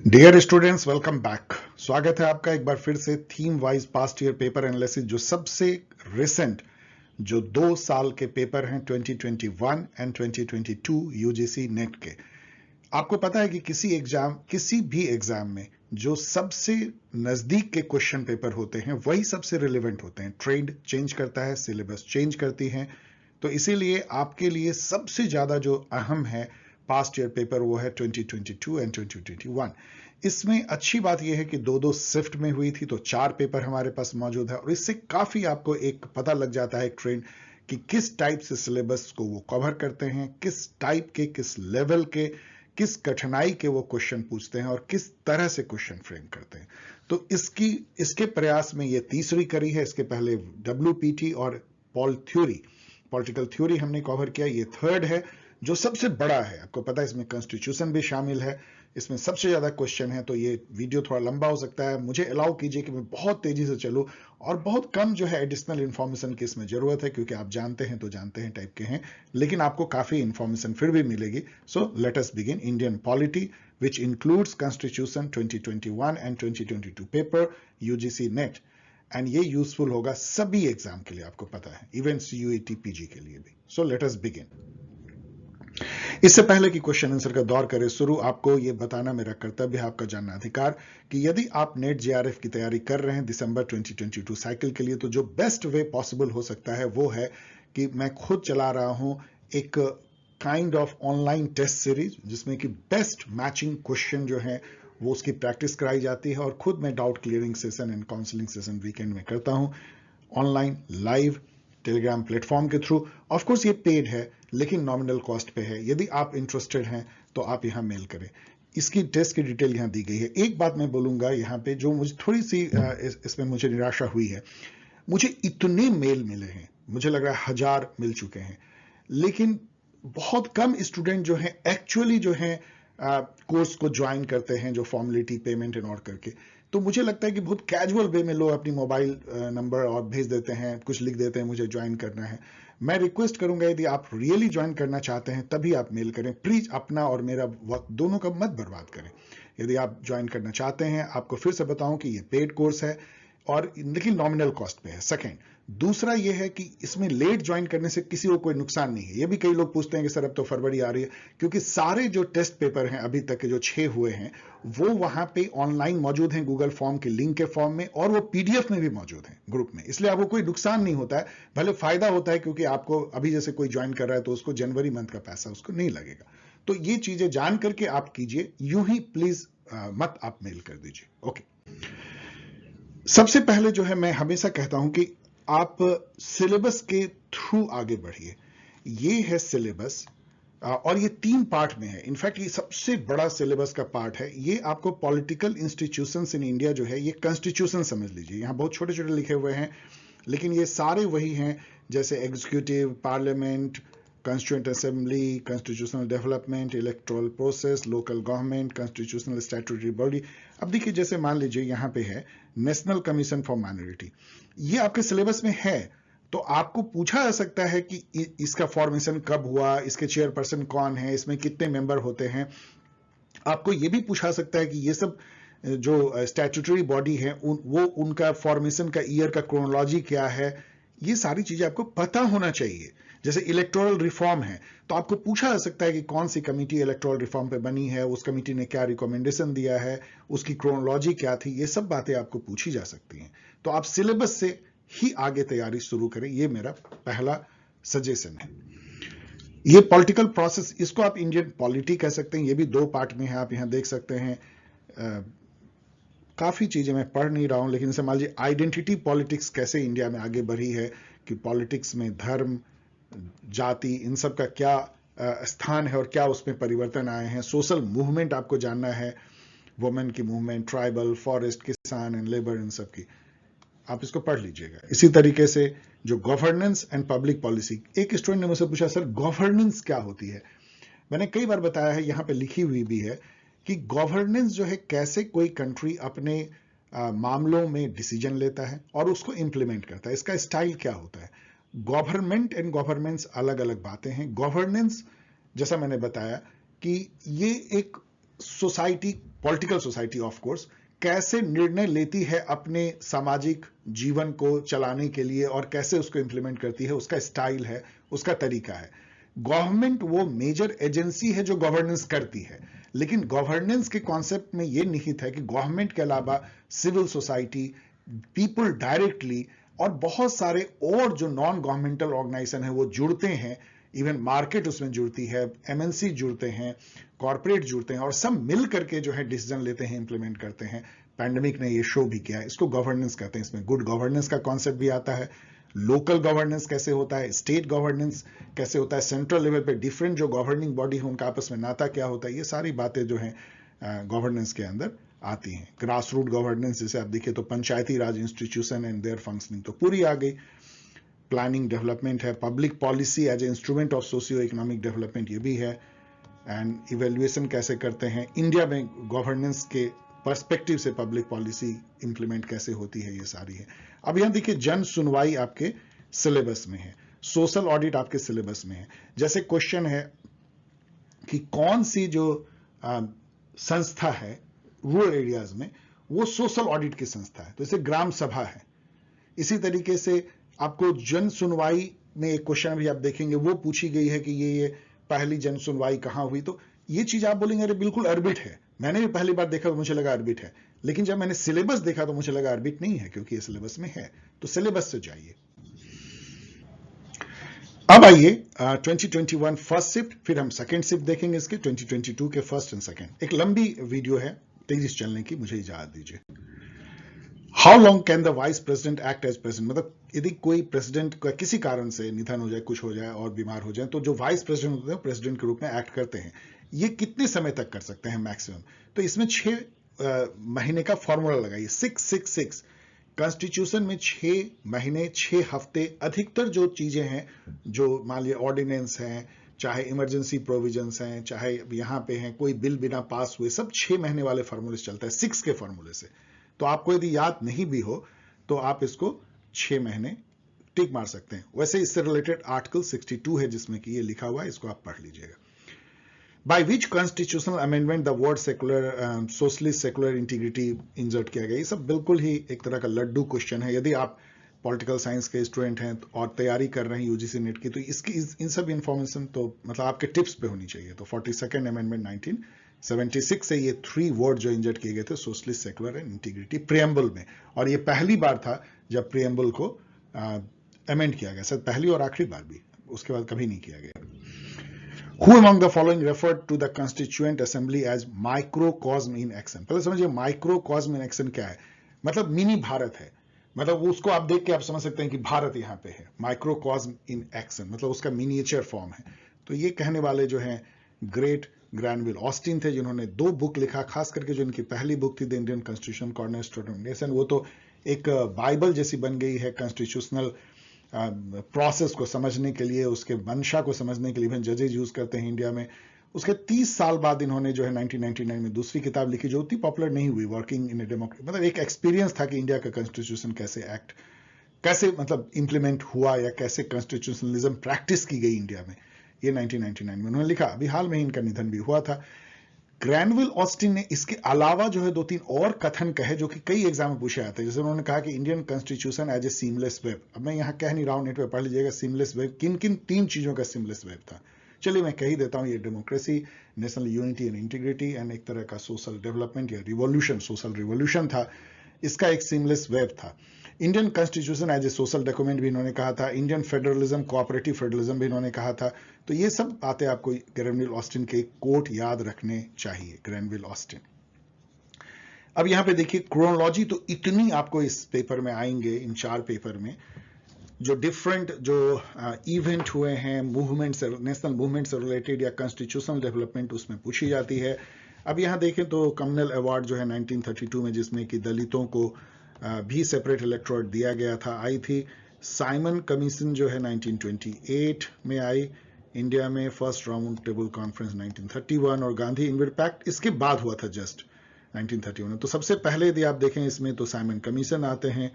Dear students, welcome back. स्वागत है आपका एक बार फिर से theme wise past year paper analysis, जो सबसे रिसेंट जो 2 साल के पेपर हैं 2021 एंड 2022 यूजीसी नेट के। आपको पता है कि किसी भी एग्जाम में जो सबसे नजदीक के क्वेश्चन पेपर होते हैं वही सबसे रिलेवेंट होते हैं। ट्रेंड चेंज करता है, सिलेबस चेंज करती है, तो इसीलिए आपके लिए सबसे ज्यादा जो अहम है पास्ट ईयर पेपर वो है 2022 एंड 2021। इसमें अच्छी बात यह है कि दो दो शिफ्ट में हुई थी, तो 4 पेपर हमारे पास मौजूद है और इससे काफी आपको एक पता लग जाता है ट्रेंड कि किस टाइप से सिलेबस को वो कवर करते हैं, किस टाइप के, किस लेवल के, किस कठिनाई के वो क्वेश्चन पूछते हैं और किस तरह से क्वेश्चन फ्रेम करते हैं। तो इसके प्रयास में ये तीसरी कड़ी है। इसके पहले WPT और पॉलिटिकल थ्योरी हमने कवर किया, ये थर्ड है जो सबसे बड़ा है। आपको पता है इसमें कॉन्स्टिट्यूशन भी शामिल है, इसमें सबसे ज्यादा क्वेश्चन है, तो ये वीडियो थोड़ा लंबा हो सकता है। मुझे अलाउ कीजिए कि मैं बहुत तेजी से चलूं और बहुत कम जो है एडिशनल इंफॉर्मेशन की इसमें जरूरत है, क्योंकि आप जानते हैं तो जानते हैं टाइप के हैं, लेकिन आपको काफी इंफॉर्मेशन फिर भी मिलेगी। So let us begin. Indian polity which includes Constitution 2021 and 2022 paper UGC net, and ये यूजफुल होगा सभी एग्जाम के लिए, आपको पता है, इवन CUET PG के लिए भी। So let us begin. इससे पहले कि क्वेश्चन आंसर का दौर करें शुरू, आपको यह बताना मेरा कर्तव्य है, आपका जानना अधिकार, कि यदि आप नेट JRF की तैयारी कर रहे हैं दिसंबर 2022 साइकिल के लिए, तो जो बेस्ट वे पॉसिबल हो सकता है वो है कि मैं खुद चला रहा हूं एक kind of online test series, जिसमें कि बेस्ट मैचिंग क्वेश्चन जो है वो उसकी प्रैक्टिस कराई जाती है, और खुद मैं doubt clearing session and counselling session weekend में करता हूं, ऑनलाइन लाइव टेलीग्राम प्लेटफॉर्म के थ्रू। ऑफ कोर्स ये पेड है, लेकिन नॉमिनल कॉस्ट पे है। यदि आप इंटरेस्टेड हैं तो आप यहां मेल करें। इसकी टेस्ट की डिटेल यहां दी गई है। एक बात मैं बोलूंगा यहां पे, जो मुझे थोड़ी सी इसमें मुझे निराशा हुई है, मुझे इतने मेल मिले हैं, मुझे लग रहा है 1000 मिल चुके हैं, लेकिन बहुत कम स्टूडेंट जो हैं एक्चुअली जो हैं कोर्स को ज्वाइन करते हैं, जो फॉर्मेलिटी पेमेंट एंड और करके। तो मुझे लगता है कि बहुत कैजुअल वे में लोग अपनी मोबाइल नंबर और भेज देते हैं, कुछ लिख देते हैं मुझे ज्वाइन करना है। मैं रिक्वेस्ट करूंगा, यदि आप रियली ज्वाइन करना चाहते हैं तभी आप मेल करें। प्लीज अपना और मेरा वक्त दोनों का मत बर्बाद करें। यदि आप ज्वाइन करना चाहते हैं, आपको फिर से बताऊं कि ये पेड कोर्स है और लेकिन नॉमिनल कॉस्ट पे है। सेकंड, दूसरा ये है कि इसमें लेट ज्वाइन करने से किसी को कोई नुकसान नहीं है। ये भी कई लोग पूछते हैं कि सर अब तो फरवरी आ रही है, क्योंकि सारे जो टेस्ट पेपर हैं अभी तक के जो 6 हुए हैं वो वहां पे ऑनलाइन मौजूद हैं, गूगल फॉर्म के लिंक के फॉर्म में, और वो PDF में भी मौजूद हैं ग्रुप में। इसलिए आपको कोई नुकसान नहीं होता है, भले फायदा होता है, क्योंकि आपको अभी जैसे कोई ज्वाइन कर रहा है तो उसको जनवरी मंथ का पैसा उसको नहीं लगेगा। तो ये चीजें जान करके आप कीजिए, यूं ही प्लीज मत आप मेल कर दीजिए। ओके, सबसे पहले जो है मैं हमेशा कहता हूं कि आप सिलेबस के थ्रू आगे बढ़िए। ये है सिलेबस, और ये 3 पार्ट में है। इनफैक्ट ये सबसे बड़ा सिलेबस का पार्ट है। ये आपको पॉलिटिकल इंस्टीट्यूशंस इन इंडिया जो है, ये कॉन्स्टिट्यूशन समझ लीजिए। यहां बहुत छोटे छोटे लिखे हुए हैं, लेकिन ये सारे वही हैं, जैसे executive, parliament, constituent assembly, constitutional development, electoral process, local government, constitutional statutory body. अब देखिए, जैसे मान लीजिए यहां पे है नेशनल कमीशन फॉर माइनॉरिटी, ये आपके सिलेबस में है, तो आपको पूछा जा सकता है कि इसका फॉर्मेशन कब हुआ, इसके चेयरपर्सन कौन है, इसमें कितने मेंबर होते हैं। आपको यह भी पूछा सकता है कि ये सब जो स्टैट्यूटरी बॉडी है वो उनका फॉर्मेशन का ईयर का क्रोनोलॉजी क्या है, ये सारी चीजें आपको पता होना चाहिए। जैसे इलेक्टोरल रिफॉर्म है, तो आपको पूछा जा सकता है कि कौन सी कमेटी इलेक्टोरल रिफॉर्म पे बनी है, उस कमेटी ने क्या रिकमेंडेशन दिया है, उसकी क्रोनोलॉजी क्या थी, ये सब बातें आपको पूछी जा सकती हैं। तो आप सिलेबस से ही आगे तैयारी शुरू करें, ये मेरा पहला सजेशन है। ये पॉलिटिकल प्रोसेस, इसको आप इंडियन पॉलिटी कह सकते हैं, ये भी 2 पार्ट में है, आप यहां देख सकते हैं। काफी चीजें मैं पढ़ नहीं रहा हूं, लेकिन जैसे मान लीजिए आइडेंटिटी पॉलिटिक्स कैसे इंडिया में आगे बढ़ी है, कि पॉलिटिक्स में धर्म, जाति, इन सब का क्या स्थान है और क्या उसमें परिवर्तन आए हैं। सोशल मूवमेंट आपको जानना है, वुमेन की मूवमेंट, ट्राइबल, फॉरेस्ट, किसान एंड लेबर, इन सब की आप इसको पढ़ लीजिएगा। इसी तरीके से जो गवर्नेंस एंड पब्लिक पॉलिसी, एक स्टूडेंट ने मुझसे पूछा, सर गवर्नेंस क्या होती है। मैंने कई बार बताया है, यहां पे लिखी हुई भी है, कि गवर्नेंस जो है कैसे कोई कंट्री अपने मामलों में डिसीजन लेता है और उसको इंप्लीमेंट करता है, इसका स्टाइल क्या होता है। गवर्नमेंट एंड गवर्नेंस अलग अलग बातें हैं। गवर्नेंस, जैसा मैंने बताया, कि ये एक society, political society of course, कैसे निर्णय लेती है अपने सामाजिक जीवन को चलाने के लिए और कैसे उसको इंप्लीमेंट करती है, उसका स्टाइल है, उसका तरीका है। गवर्नमेंट वो मेजर एजेंसी है जो गवर्नेंस करती है, लेकिन गवर्नेंस के कॉन्सेप्ट में ये निहित है कि गवर्नमेंट के अलावा सिविल सोसाइटी, पीपल डायरेक्टली और बहुत सारे और जो नॉन गवर्नमेंटल ऑर्गेनाइजेशन है वो जुड़ते हैं, इवन मार्केट उसमें जुड़ती है, एमएनसी जुड़ते हैं, कॉर्पोरेट जुड़ते हैं और सब मिल करके जो है डिसीजन लेते हैं, इंप्लीमेंट करते हैं। पैंडेमिक ने ये शो भी किया है, इसको गवर्नेंस कहते हैं। इसमें गुड गवर्नेंस का कॉन्सेप्ट भी आता है, लोकल गवर्नेंस कैसे होता है, स्टेट गवर्नेंस कैसे होता है, सेंट्रल लेवल पे डिफरेंट जो गवर्निंग बॉडी है उनका आपस में नाता क्या होता है, ये सारी बातें जो है गवर्नेंस के अंदर आती हैं। ग्रास रूट गवर्नेंस जैसे आप देखिए तो Panchayati Raj institution and their functioning तो पूरी आ गई। प्लानिंग डेवलपमेंट है, public policy as a instrument of socio economic development ये भी है, एंड इवेल्युएशन कैसे करते हैं इंडिया में गवर्नेंस के पर्सपेक्टिव से पब्लिक पॉलिसी इंप्लीमेंट कैसे होती है, ये सारी है। अब यहां देखिए जन सुनवाई आपके सिलेबस में है, सोशल ऑडिट आपके सिलेबस में है। जैसे क्वेश्चन है कि कौन सी जो संस्था है रूरल एरियाज में वो सोशल ऑडिट की संस्था है, तो जैसे ग्राम सभा है। इसी तरीके से आपको जन सुनवाई में एक क्वेश्चन भी आप देखेंगे, वो पूछी गई है कि ये पहली जन सुनवाई कहां हुई, तो ये चीज आप बोलेंगे अरे बिल्कुल अर्बिट है, मैंने भी पहली बार देखा तो मुझे लगा अर्बिट है, लेकिन जब मैंने सिलेबस देखा तो मुझे लगा अर्बिट नहीं है, क्योंकि ये सिलेबस में है, तो सिलेबस से जाइए। अब आइए 2021 फर्स्ट शिफ्ट, फिर हम सेकंड शिफ्ट देखेंगे इसके 2022 के फर्स्ट एंड सेकंड। एक लंबी वीडियो है, तेजी से चलने की, मुझे इजाजत दीजिए। How long can the vice president act as president, मतलब यदि कोई प्रेसिडेंट का किसी कारण से निधन हो जाए, कुछ हो जाए और बीमार हो जाए, तो जो वाइस प्रेसिडेंट होते हैं प्रेसिडेंट के रूप में एक्ट करते हैं, ये कितने समय तक कर सकते हैं मैक्सिमम, तो इसमें 6 महीने का फॉर्मूला लगाइए, 666। कॉन्स्टिट्यूशन में 6 महीने 6 हफ्ते, अधिकतर जो चीजें हैं, जो मान लिया ऑर्डिनेंस हैं, चाहे इमरजेंसी प्रोविजंस हैं, चाहे यहाँ पे हैं कोई बिल बिना पास हुए, सब 6 महीने वाले फॉर्मूले से चलता है, 6 के फॉर्मूले से। तो आपको यदि याद नहीं भी हो तो आप इसको 6 महीने टिक मार सकते हैं। वैसे इससे रिलेटेड आर्टिकल 62 है जिसमें कि ये लिखा हुआ है, इसको आप पढ़ लीजिएगा। By which constitutional amendment the word secular socialist secular integrity insert किया गया, ये सब बिल्कुल ही एक तरह का लड्डू क्वेश्चन है। यदि आप पॉलिटिकल साइंस के स्टूडेंट हैं और तैयारी कर रहे हैं यूजीसी नेट की, तो इसकी इन सब इंफॉर्मेशन तो मतलब आपके टिप्स पे होनी चाहिए। तो 42nd अमेंडमेंट 1976 से ये 3 वर्ड जो इंजर्ट किए गए थे, socialist secular and integrity, preamble में, और ये पहली बार था जब प्रियम्बल को अमेंड किया गया, शायद पहली और आखिरी बार भी, उसके बाद कभी नहीं किया गया। Who among the following referred to the Constituent Assembly as microcosm in action? पहले समझिए माइक्रोकॉस्म इन एक्शन क्या है, मतलब मिनी भारत है, मतलब उसको आप देख के आप समझ सकते हैं कि भारत यहाँ पे है। माइक्रोकॉस्म इन एक्शन मतलब उसका मिनिएचर फॉर्म है। तो ये कहने वाले जो हैं ग्रेट ग्रैनविल ऑस्टिन थे, जिन्होंने 2 बुक लिखा, खास करके जो इनकी पहली बुक थी the Indian constitution cornerstone of nation, वो तो एक बाइबल जैसी बन गई है कॉन्स्टिट्यूशनल प्रोसेस को समझने के लिए, उसके मंशा को समझने के लिए भी जजेज यूज करते हैं इंडिया में। उसके 30 साल बाद इन्होंने जो है 1999 में दूसरी किताब लिखी, जो उतनी पॉपुलर नहीं हुई, वर्किंग इन ए डेमोक्रेसी, मतलब एक एक्सपीरियंस था कि इंडिया का कॉन्स्टिट्यूशन कैसे मतलब इंप्लीमेंट हुआ या कैसे कॉन्स्टिट्यूशनलिज्म प्रैक्टिस की गई इंडिया में, ये 1999 में उन्होंने लिखा। अभी हाल में ही इनका निधन भी हुआ था। ग्रैनविल ऑस्टिन ने इसके अलावा जो है 2-3 और कथन कहे जो कि कई एग्जाम में पूछे आते हैं। जैसे उन्होंने कहा कि Indian constitution as a seamless web. अब मैं यहाँ कह नहीं रहा हूं, नेट पे पढ़ लीजिएगा सीमलेस वेब किन किन 3 चीजों का सीमलेस वेब था। चलिए मैं कह ही देता हूं, ये democracy, national unity and integrity and एक तरह का सोशल डेवलपमेंट या रिवॉल्यूशन, सोशल रिवॉल्यूशन था, इसका एक सीमलेस वेब था। Indian constitution as a social document भी इन्होंने कहा था। इंडियन फेडरलिज्म, कोऑपरेटिव फेडरलिज्म भी इन्होंने कहा था। तो ये सब बातें आपको ग्रैनविल ऑस्टिन के कोट याद रखने चाहिए, ग्रैनविल ऑस्टिन। अब यहां पे देखिए क्रोनोलॉजी तो इतनी आपको इस पेपर में आएंगे, इन 4 पेपर में, जो डिफरेंट जो इवेंट हुए हैं, मूवमेंट से, नेशनल मूवमेंट से रिलेटेड या कॉन्स्टिट्यूशनल डेवलपमेंट, उसमें पूछी जाती है। अब यहां देखें तो कम्युनल अवार्ड जो है 1932 में, जिसमें कि दलितों को भी सेपरेट इलेक्टोरेट दिया गया था, आई थी। साइमन कमीशन जो है 1928 में आई इंडिया में। फर्स्ट राउंड टेबल कॉन्फ्रेंस 1931 और गांधी इनविट पैक्ट इसके बाद हुआ था, जस्ट 1931 में। तो सबसे पहले यदि आप देखें इसमें तो साइमन कमीशन आते हैं,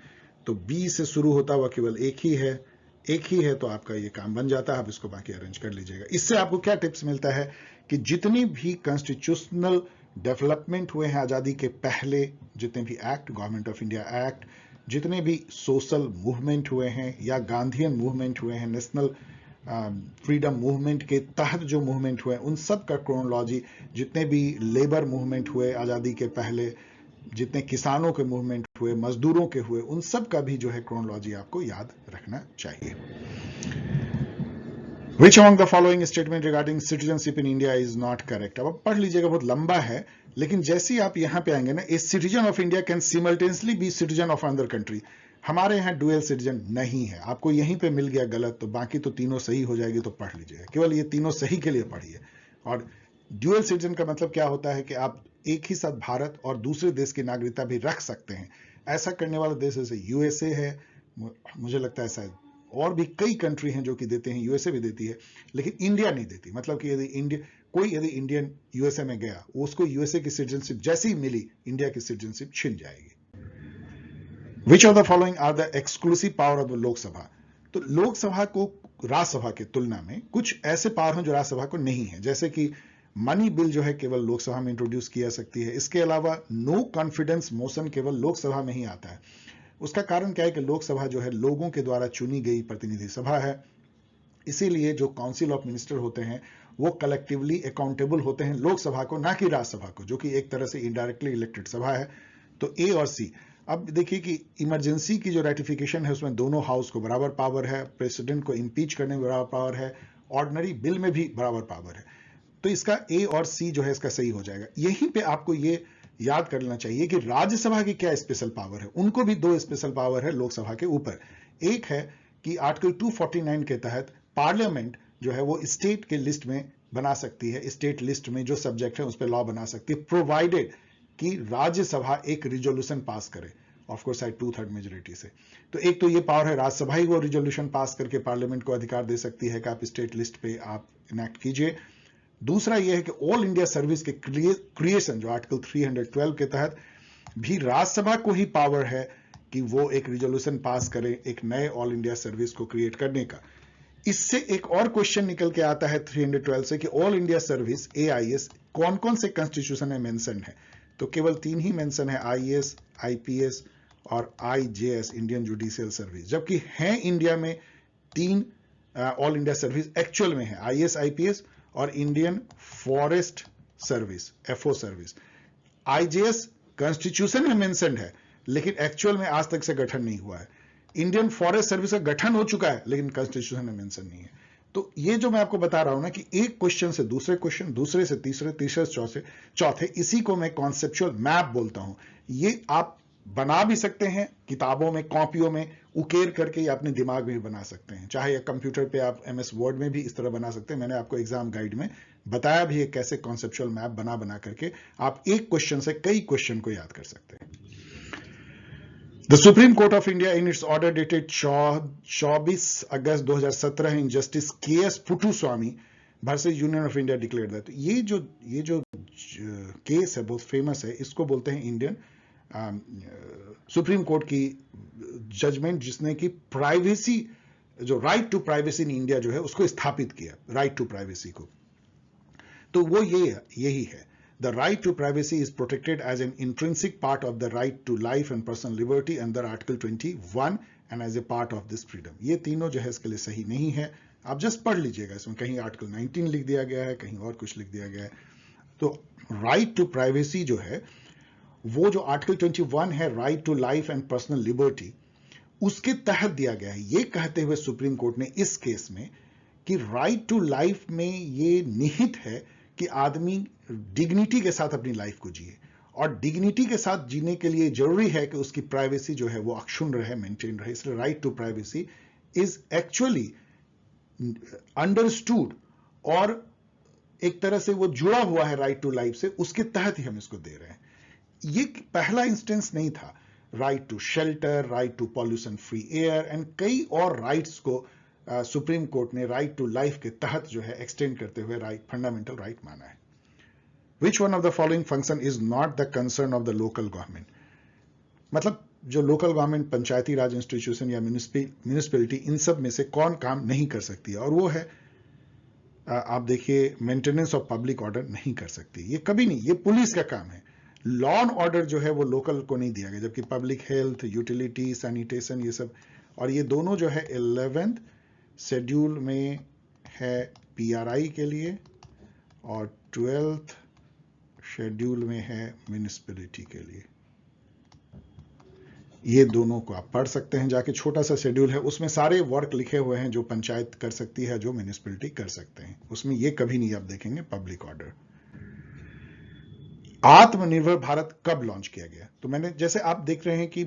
तो बी से शुरू होता हुआ केवल एक ही है, तो आपका ये काम बन जाता है। आप इसको बाकी अरेंज कर लीजिएगा। इससे आपको क्या टिप्स मिलता है कि जितनी भी कॉन्स्टिट्यूशनल डेवलपमेंट हुए हैं आज़ादी के पहले जितने भी act, government of India act, जितने भी सोशल मूवमेंट हुए हैं या गांधीयन मूवमेंट हुए हैं, नेशनल फ्रीडम मूवमेंट के तहत जो मूवमेंट हुए उन सब का क्रोनोलॉजी, जितने भी लेबर मूवमेंट हुए आज़ादी के पहले, जितने किसानों के मूवमेंट हुए, मजदूरों के हुए, उन सब का भी जो है क्रोनोलॉजी आपको याद रखना चाहिए। Which among the following statement regarding citizenship in India is not correct? अब आप पढ़ लीजिएगा, बहुत लंबा है, लेकिन जैसे ही आप यहां पे आएंगे ना, a citizen of India can simultaneously B citizen of another country. हमारे यहाँ डुअल सिटीजन नहीं है। आपको यहीं पे मिल गया गलत, तो बाकी तो तीनों सही हो जाएगी, तो पढ़ लीजिएगा, केवल ये तीनों सही के लिए पढ़िए। और ड्यूअल सिटीजन का मतलब क्या होता है कि आप एक ही साथ भारत और दूसरे देश की नागरिकता भी रख सकते हैं। ऐसा करने वाला देश जैसे यूएसए है, मुझे लगता है शायद और भी कई कंट्री हैं जो कि देते हैं, यूएसए भी देती है, लेकिन इंडिया नहीं देती। मतलब कि यदि इंडियन यूएसए में गया, उसको यूएसए की सिटीजनशिप जैसे ही मिली, इंडिया की सिटीजनशिप छिन जाएगी। Which of the following are the exclusive power of the Lok Sabha? तो लोकसभा को राज्यसभा की तुलना में कुछ ऐसे पावर हैं जो राज्यसभा को नहीं है, जैसे कि मनी बिल जो है केवल लोकसभा में इंट्रोड्यूस किया सकती है। इसके अलावा नो कॉन्फिडेंस मोशन केवल लोकसभा में ही आता है। उसका कारण क्या है कि लोकसभा जो है लोगों के द्वारा चुनी गई प्रतिनिधि सभा है, इसीलिए जो काउंसिल ऑफ मिनिस्टर होते हैं वो कलेक्टिवली अकाउंटेबल होते हैं लोकसभा को, ना कि राज्यसभा को, जो कि एक तरह से इनडायरेक्टली इलेक्टेड सभा है। तो ए और सी। अब देखिए कि इमरजेंसी की जो रेटिफिकेशन है उसमें दोनों हाउस को बराबर पावर है, प्रेसिडेंट को इंपीच करने में बराबर पावर है, ऑर्डिनरी बिल में भी बराबर पावर है। तो इसका ए और सी जो है इसका सही हो जाएगा। यहीं पे आपको ये याद कर लेना चाहिए कि राज्यसभा की क्या स्पेशल पावर है। उनको भी दो स्पेशल पावर है लोकसभा के ऊपर। एक है कि आर्टिकल 249 के तहत पार्लियामेंट जो है वो स्टेट के लिस्ट में बना सकती है, स्टेट लिस्ट में जो सब्जेक्ट है उस पर लॉ बना सकती है, प्रोवाइडेड कि राज्यसभा एक रिजोल्यूशन पास करे, ऑफ कोर्स 2/3 मेजोरिटी से। तो एक तो ये पावर है, राज्यसभा ही वो रिजोल्यूशन पास करके पार्लियामेंट को अधिकार दे सकती है कि आप स्टेट लिस्ट पे आप इनेक्ट कीजिए। दूसरा यह है कि ऑल इंडिया सर्विस के क्रिएशन जो आर्टिकल 312 के तहत भी राज्यसभा को ही पावर है कि वो एक रिजोल्यूशन पास करे एक नए ऑल इंडिया सर्विस को क्रिएट करने का। इससे एक और क्वेश्चन निकल के आता है 312 से कि ऑल इंडिया सर्विस AIS कौन कौन से कॉन्स्टिट्यूशन में मेंशन है? तो केवल 3 ही मेंशन है, IAS, IPS और IJS, इंडियन जुडिशियल सर्विस। जबकि है इंडिया में 3 ऑल इंडिया सर्विस एक्चुअल में है, IAS, IPS और Indian forest service, FO service. IJS constitution में मेंशन्ड है, लेकिन एक्चुअल में आज तक से गठन नहीं हुआ है। इंडियन फॉरेस्ट सर्विस का गठन हो चुका है, लेकिन कॉन्स्टिट्यूशन में मेंशन नहीं है। तो ये जो मैं आपको बता रहा हूं ना कि एक क्वेश्चन से दूसरे क्वेश्चन, दूसरे से तीसरे, तीसरे से चौथे, इसी को मैं कॉन्सेप्चुअल मैप बोलता हूं। ये आप बना भी सकते हैं किताबों में, कॉपियों में उकेर करके, या अपने दिमाग में भी बना सकते हैं, चाहे कंप्यूटर पे आप MS वर्ड में भी इस तरह बना सकते हैं। मैंने आपको एग्जाम गाइड में बताया भी है कैसे कॉन्सेप्चुअल मैप बना करके आप एक क्वेश्चन से कई क्वेश्चन को याद कर सकते हैं। The Supreme Court of India in its order dated 24 August 2017 in Justice KS Puttaswamy versus Union of India declared that। ये जो केस है बहुत फेमस है, इसको बोलते हैं इंडियन सुप्रीम कोर्ट की जजमेंट, जिसने कि प्राइवेसी, जो right to privacy in India जो है उसको स्थापित किया, राइट टू प्राइवेसी को। तो वो यही है, the right to privacy is protected as an intrinsic part of the right to life and personal liberty under Article 21 and as a part of this freedom। ये तीनों जो है इसके लिए सही नहीं है, आप जस्ट पढ़ लीजिएगा, इसमें कहीं आर्टिकल 19 लिख दिया गया है, कहीं और कुछ लिख दिया गया है। तो राइट टू प्राइवेसी जो है वो जो आर्टिकल 21 है, right to life and personal liberty, उसके तहत दिया गया है। ये कहते हुए सुप्रीम कोर्ट ने इस केस में कि राइट टू लाइफ में ये निहित है कि आदमी डिग्निटी के साथ अपनी लाइफ को जिए, और डिग्निटी के साथ जीने के लिए जरूरी है कि उसकी प्राइवेसी जो है वो अक्षुण्ण रहे, मेंटेन रहे। इसलिए right to privacy is actually understood और एक तरह से वो जुड़ा हुआ है राइट टू लाइफ से, उसके तहत ही हम इसको दे रहे हैं। ये पहला इंस्टेंस नहीं था। Right to shelter, right to pollution free air and कई और राइट्स को सुप्रीम कोर्ट ने राइट टू लाइफ के तहत जो है एक्सटेंड करते हुए राइट, फंडामेंटल राइट माना है। Which one of the following function is not the concern of the local government? मतलब जो लोकल गवर्नमेंट, पंचायती राज इंस्टीट्यूशन या म्यूनिसिपैलिटी, इन सब में से कौन काम नहीं कर सकती है? और वो है आप देखिए मेंटेनेंस ऑफ पब्लिक ऑर्डर नहीं कर सकती, ये कभी नहीं, ये पुलिस का काम है। लॉ एंड ऑर्डर जो है वो लोकल को नहीं दिया गया, जबकि पब्लिक हेल्थ, यूटिलिटी, सैनिटेशन, ये सब, और ये दोनों जो है 11th शेड्यूल में है पीआरआई के लिए, और 12th शेड्यूल में है म्यूनिसिपैलिटी के लिए। ये दोनों को आप पढ़ सकते हैं जाके, छोटा सा शेड्यूल है, उसमें सारे वर्क लिखे हुए हैं जो पंचायत कर सकती है, जो म्यूनिसिपैलिटी कर सकते हैं, उसमें ये कभी नहीं आप देखेंगे पब्लिक ऑर्डर। आत्मनिर्भर भारत कब लॉन्च किया गया? तो मैंने, जैसे आप देख रहे हैं कि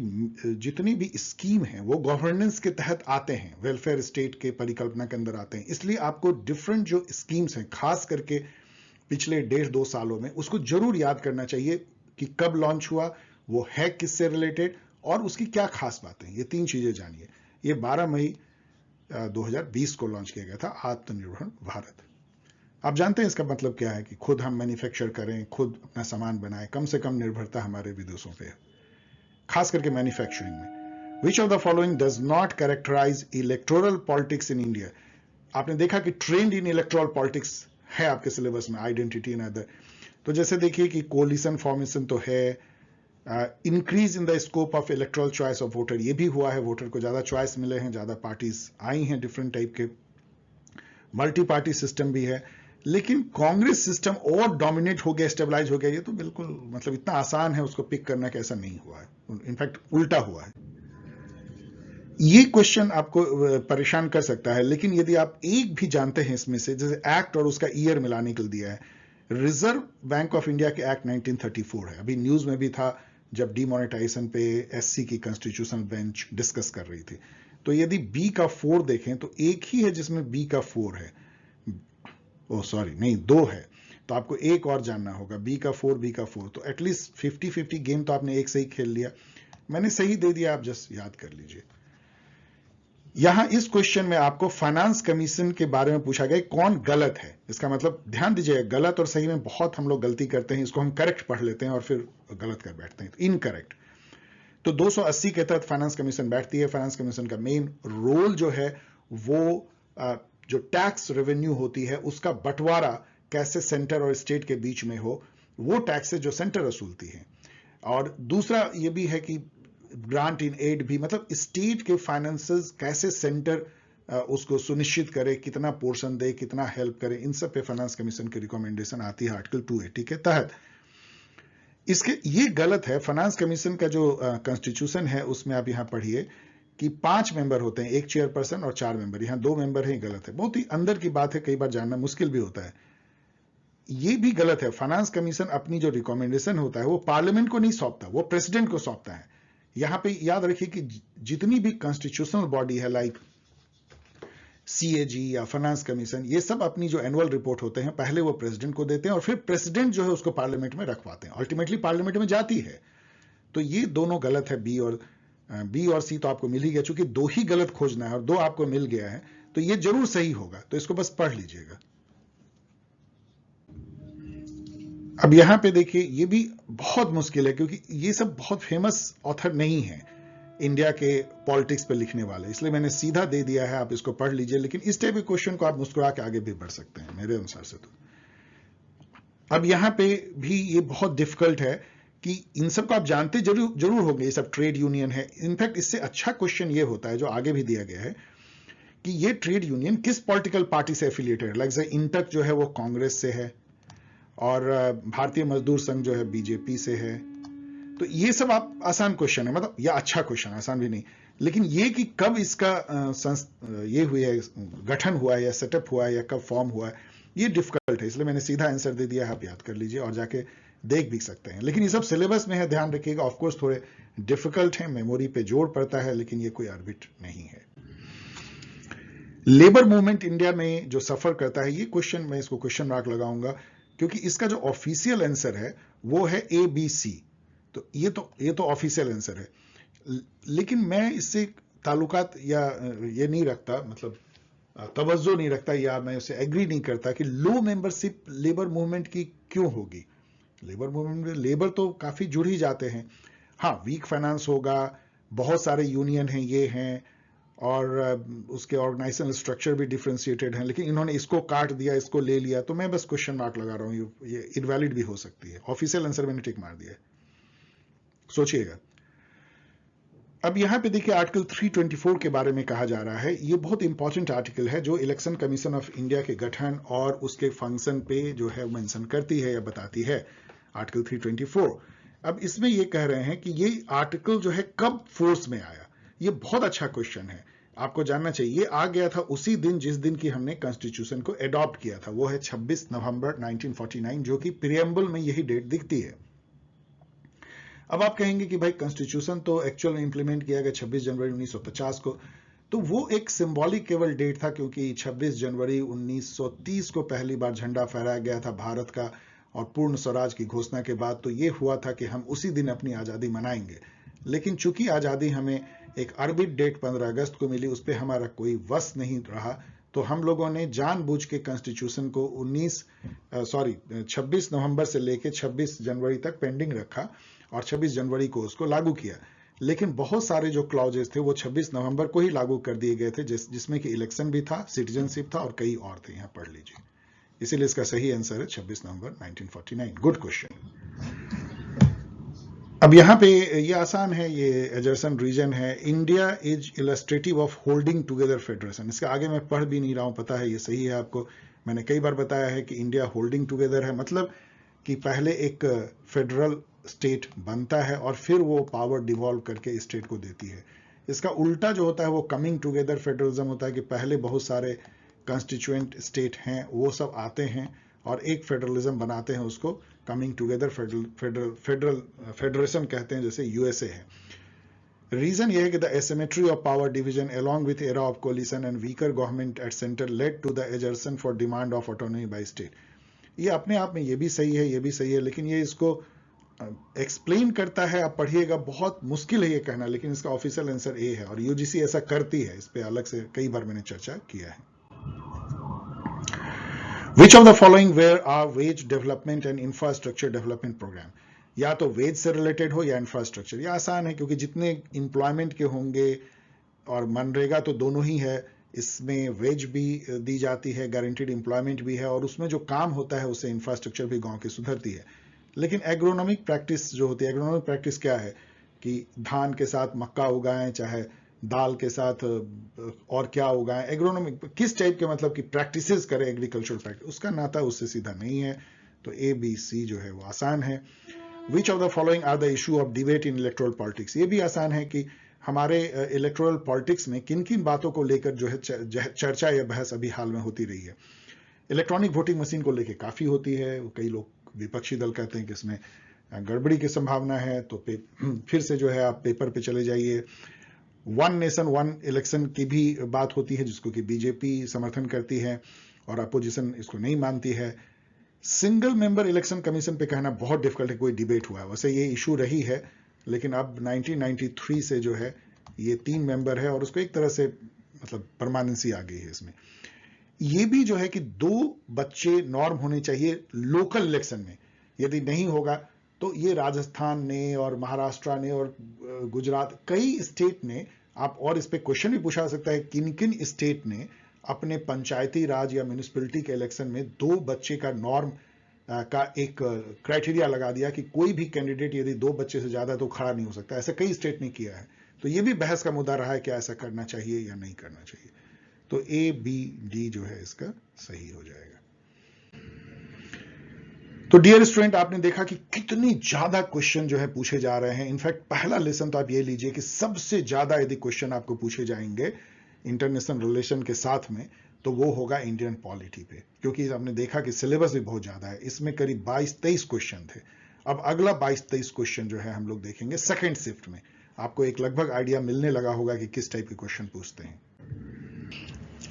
जितनी भी स्कीम है वो गवर्नेंस के तहत आते हैं, वेलफेयर स्टेट के परिकल्पना के अंदर आते हैं, इसलिए आपको डिफरेंट जो स्कीम्स हैं खास करके पिछले 1.5-2 सालों में, उसको जरूर याद करना चाहिए कि कब लॉन्च हुआ, वो है किससे रिलेटेड, और उसकी क्या खास बातें, ये 3 चीजें जानिए। ये 12 मई 2020 को लॉन्च किया गया था आत्मनिर्भर भारत। आप जानते हैं इसका मतलब क्या है कि खुद हम मैन्युफैक्चर करें, खुद अपना सामान बनाएं, कम से कम निर्भरता हमारे विदेशों पे है, खास करके मैन्युफैक्चरिंग में। Which of the following does not characterise electoral politics in India? आपने देखा कि ट्रेंड इन इलेक्टोरल पॉलिटिक्स है आपके सिलेबस में, आइडेंटिटी एंड अदर। तो जैसे देखिए कि कोलिशन फॉर्मेशन तो है, increase in the scope of electoral choice of voter, ये भी हुआ है, वोटर को ज्यादा चॉइस मिले हैं, ज्यादा पार्टीज आई हैं डिफरेंट टाइप के, मल्टी पार्टी सिस्टम भी है। लेकिन कांग्रेस सिस्टम और डोमिनेट हो गया, स्टेबलाइज हो गया, ये तो बिल्कुल मतलब इतना आसान है उसको पिक करना कि ऐसा नहीं हुआ है, इनफैक्ट उल्टा हुआ है। ये क्वेश्चन आपको परेशान कर सकता है, लेकिन यदि आप एक भी जानते हैं इसमें से, जैसे एक्ट और उसका ईयर मिलाने के लिए दिया है, रिजर्व बैंक ऑफ इंडिया के एक्ट 1934 है, अभी न्यूज में भी था जब डिमोनेटाइजेशन पे एससी की कॉन्स्टिट्यूशनल बेंच डिस्कस कर रही थी। तो यदि बी का 4 देखें तो एक ही है जिसमें बी का 4 है, ओ सॉरी नहीं, 2 है, तो आपको एक और जानना होगा, बी का 4, बी का 4, तो एटलीस्ट 50-50 गेम तो आपने एक से ही खेल लिया, मैंने सही दे दिया, आप जस्ट याद कर लीजिए। यहां इस क्वेश्चन में आपको फाइनेंस कमीशन के बारे में पूछा गया, कौन गलत है, इसका मतलब ध्यान दीजिए, गलत और सही में बहुत हम लोग गलती करते हैं, इसको हम करेक्ट पढ़ लेते हैं और फिर गलत कर बैठते हैं, तो इनकरेक्ट। तो 280 के तहत फाइनेंस कमीशन बैठती है। फाइनेंस कमीशन का मेन रोल जो है वो जो टैक्स रेवेन्यू होती है उसका बंटवारा कैसे सेंटर और स्टेट के बीच में हो, वो टैक्सेस जो सेंटर वसूलती है। और दूसरा ये भी है कि ग्रांट इन एड भी, मतलब स्टेट के फाइनेंसेस कैसे सेंटर उसको सुनिश्चित करे, कितना पोर्शन दे, कितना हेल्प करे, इन सब पे फाइनेंस कमीशन की रिकमेंडेशन आती है आर्टिकल 280 के तहत। इसके ये गलत है, फाइनेंस कमीशन का जो कॉन्स्टिट्यूशन है उसमें आप यहां पढ़िए कि 5 मेंबर होते हैं, 1 चेयरपर्सन और 4 मेंबर, यहां 2 मेंबर हैं, गलत है, बहुत ही अंदर की बात है, कई बार जानना मुश्किल भी होता है, ये भी गलत है। फाइनेंस कमीशन अपनी जो रिकमेंडेशन होता है वो पार्लियामेंट को नहीं सौंपता, वो प्रेसिडेंट को सौंपता है। यहां पे याद रखिए कि जितनी भी कॉन्स्टिट्यूशनल बॉडी है लाइक सीएजी या फाइनेंस कमीशन, ये सब अपनी जो एनुअल रिपोर्ट होते हैं पहले वो प्रेसिडेंट को देते हैं और फिर प्रेसिडेंट जो है उसको पार्लियामेंट में रखवाते हैं, अल्टीमेटली पार्लियामेंट में जाती है। तो ये दोनों गलत है, बी और सी तो आपको मिल ही गया, चूंकि 2 ही गलत खोजना है और 2 आपको मिल गया है तो ये जरूर सही होगा, तो इसको बस पढ़ लीजिएगा। अब यहां पे देखिए ये भी बहुत मुश्किल है क्योंकि ये सब बहुत फेमस ऑथर नहीं है इंडिया के पॉलिटिक्स पे लिखने वाले, इसलिए मैंने सीधा दे दिया है, आप इसको पढ़ लीजिए। लेकिन इस टाइप के क्वेश्चन को आप मुस्कुरा के आगे भी बढ़ सकते हैं मेरे अनुसार से। तो अब यहां पे भी ये बहुत डिफिकल्ट है कि इन सब को आप जानते जरूर होंगे, ये सब ट्रेड यूनियन है। इनफैक्ट इससे अच्छा क्वेश्चन ये होता है जो आगे भी दिया गया है कि ये ट्रेड यूनियन किस पॉलिटिकल पार्टी से एफिलिएटेड है। लाइक इंटक जो है वो कांग्रेस से है और भारतीय मजदूर संघ जो है बीजेपी से है। तो ये सब आप आसान क्वेश्चन है, मतलब यह अच्छा क्वेश्चन, आसान भी नहीं, लेकिन ये कि कब इसका ये हुई है, गठन हुआ है या सेटअप हुआ है या कब फॉर्म हुआ है, ये डिफिकल्ट है, इसलिए मैंने सीधा आंसर दे दिया है, आप याद कर लीजिए और जाके देख भी सकते हैं। लेकिन ये सब सिलेबस में है, ध्यान रखिएगा, ऑफकोर्स थोड़े डिफिकल्ट है, मेमोरी पे जोर पड़ता है, लेकिन ये कोई आर्बिट नहीं है। लेबर मूवमेंट इंडिया में जो सफर करता है, ये क्वेश्चन मैं इसको क्वेश्चन मार्क लगाऊंगा क्योंकि इसका जो ऑफिशियल आंसर है वो है ABC, तो ये तो ऑफिशियल आंसर है, लेकिन मैं इससे ताल्लुकात या ये नहीं रखता, मतलब तवज्जो नहीं रखता या मैं उससे एग्री नहीं करता कि लो मेंबरशिप लेबर मूवमेंट की क्यों होगी। लेबर मूवमेंट में लेबर तो काफी जुड़ ही जाते हैं, हाँ वीक फाइनेंस होगा, बहुत सारे यूनियन हैं ये हैं, और उसके ऑर्गेनाइजेशनल स्ट्रक्चर भी डिफरेंशिएटेड हैं, लेकिन इन्होंने इसको काट दिया, इसको ले लिया, तो मैं बस क्वेश्चन मार्क लगा रहा हूँ, ये इनवैलिड भी हो सकती है। ऑफिशियल आंसर मैंने टिक मार दिया, सोचिएगा। अब यहां पे देखिए आर्टिकल 324 के बारे में कहा जा रहा है। ये बहुत इंपॉर्टेंट आर्टिकल है जो इलेक्शन कमीशन ऑफ इंडिया के गठन और उसके फंक्शन पे जो है मेंशन करती है या बताती है, आर्टिकल 324। अब इसमें ये कह रहे हैं कि ये आर्टिकल जो है कब फोर्स में आया। ये बहुत अच्छा क्वेश्चन है, आपको जानना चाहिए। ये आ गया था उसी दिन जिस दिन की हमने कॉन्स्टिट्यूशन को एडॉप्ट किया था, वो है 26 नवंबर 1949, जो कि प्रीएम्बल में यही डेट दिखती है। अब आप कहेंगे कि भाई कॉन्स्टिट्यूशन तो एक्चुअल में इंप्लीमेंट किया गया 26 जनवरी 1950 को, तो वो एक सिंबॉलिक केवल डेट था, क्योंकि 26 जनवरी 1930 को पहली बार झंडा फहराया गया था भारत का, और पूर्ण स्वराज की घोषणा के बाद तो ये हुआ था कि हम उसी दिन अपनी आज़ादी मनाएंगे। लेकिन चूंकि आज़ादी हमें एक अर्बिट डेट 15 अगस्त को मिली, उस पर हमारा कोई वश नहीं रहा, तो हम लोगों ने जानबूझ के कॉन्स्टिट्यूशन को 26 नवंबर से लेकर 26 जनवरी तक पेंडिंग रखा और 26 जनवरी को उसको लागू किया। लेकिन बहुत सारे जो क्लॉजेस थे वो 26 नवंबर को ही लागू कर दिए गए थे, जिसमें कि इलेक्शन भी था, सिटीजनशिप था और कई और थे। यहां पढ़ लीजिए, इसीलिए इसका सही आंसर है 26 नवंबर 1949। Good question. अब यहाँ पे ये आसान है, ये एजर्सन रीजन है। India is illustrative of holding together federation. इसके आगे मैं पढ़ भी नहीं रहा हूं, पता है ये सही है आपको। मैंने कई बार बताया है कि इंडिया होल्डिंग टुगेदर है, मतलब कि पहले एक फेडरल स्टेट बनता है और फिर वो पावर डिवॉल्व करके स्टेट को देती है। इसका उल्टा जो होता है वो कमिंग टुगेदर फेडरलिज्म होता है, कि पहले बहुत सारे कॉन्स्टिट्यूएंट स्टेट हैं, वो सब आते हैं और एक फेडरलिज्म बनाते हैं, उसको कमिंग टुगेदर फेडरेशन कहते हैं, जैसे यूएसए है। रीजन ये है कि the asymmetry of power division along with era of coalition and weaker government at center led to the adjournment for demand of autonomy by state। ये अपने आप में ये भी सही है, ये भी सही है, लेकिन ये इसको एक्सप्लेन करता है। आप पढ़िएगा, बहुत मुश्किल है ये कहना, लेकिन इसका ऑफिशियल आंसर ए है और यूजीसी ऐसा करती है। इस पे अलग से कई बार मैंने चर्चा किया है। Which of the following were our wage development and infrastructure development program? या तो वेज से रिलेटेड हो या इंफ्रास्ट्रक्चर। ये आसान है, क्योंकि जितने इंप्लॉयमेंट के होंगे, और मनरेगा तो दोनों ही है, इसमें वेज भी दी जाती है, गारंटीड इंप्लॉयमेंट भी है, और उसमें जो काम होता है उससे इंफ्रास्ट्रक्चर भी गांव की सुधरती है। लेकिन एग्रोनॉमिक प्रैक्टिस जो होती है, एग्रोनॉमिक प्रैक्टिस क्या है कि धान के साथ मक्का उगाएं, चाहे दाल के साथ और क्या उगाएं। एग्रोनॉमिक किस टाइप के, मतलब कि प्रैक्टिसेस करें एग्रीकल्चरल प्रैक्टिस, उसका नाता उससे सीधा नहीं है। तो ए बी सी जो है वो आसान है। Which of the following are the issue of debate in electoral politics. ये भी आसान है कि हमारे इलेक्टोरल पॉलिटिक्स में किन किन बातों को लेकर जो है चर्चा या बहस अभी हाल में होती रही है। इलेक्ट्रॉनिक वोटिंग मशीन को लेकर काफी होती है। कई लोग विपक्षी दल कहते हैं कि इसमें गड़बड़ी की संभावना है, तो फिर से जो है आप पेपर पे चले जाइए। वन नेशन वन इलेक्शन की भी बात होती है, जिसको कि बीजेपी समर्थन करती है और अपोजिशन इसको नहीं मानती है। सिंगल मेंबर इलेक्शन कमीशन पे कहना बहुत डिफिकल्ट है, कोई डिबेट हुआ है। वैसे ये इशू रही है, लेकिन अब 1993 से जो है ये 3 मेंबर है और उसको एक तरह से मतलब परमानेंसी आ गई है इसमें। ये भी जो है कि 2 बच्चे नॉर्म होने चाहिए लोकल इलेक्शन में। यदि नहीं होगा तो ये राजस्थान ने और महाराष्ट्र ने और गुजरात, कई स्टेट ने, आप और इस पे क्वेश्चन भी पूछा सकता है, किन किन स्टेट ने अपने पंचायती राज या म्यूनिसिपैलिटी के इलेक्शन में 2 बच्चे का नॉर्म का एक क्राइटेरिया लगा दिया कि कोई भी कैंडिडेट यदि 2 बच्चे से ज्यादा तो खड़ा नहीं हो सकता। ऐसा कई स्टेट ने किया है, तो ये भी बहस का मुद्दा रहा है कि ऐसा करना चाहिए या नहीं करना चाहिए। तो ए बी डी जो है इसका सही हो जाएगा। तो डियर स्टूडेंट, आपने देखा कि कितनी ज्यादा क्वेश्चन जो है पूछे जा रहे हैं। इनफैक्ट पहला लेसन तो आप ये लीजिए कि सबसे ज्यादा यदि क्वेश्चन आपको पूछे जाएंगे इंटरनेशनल रिलेशन के साथ में, तो वो होगा इंडियन पॉलिटी पे, क्योंकि आपने देखा कि सिलेबस भी बहुत ज्यादा है। इसमें करीब 22-23 क्वेश्चन थे। अब अगला 22-23 क्वेश्चन जो है हम लोग देखेंगे सेकेंड शिफ्ट में। आपको एक लगभग आइडिया मिलने लगा होगा कि किस टाइप के क्वेश्चन पूछते हैं।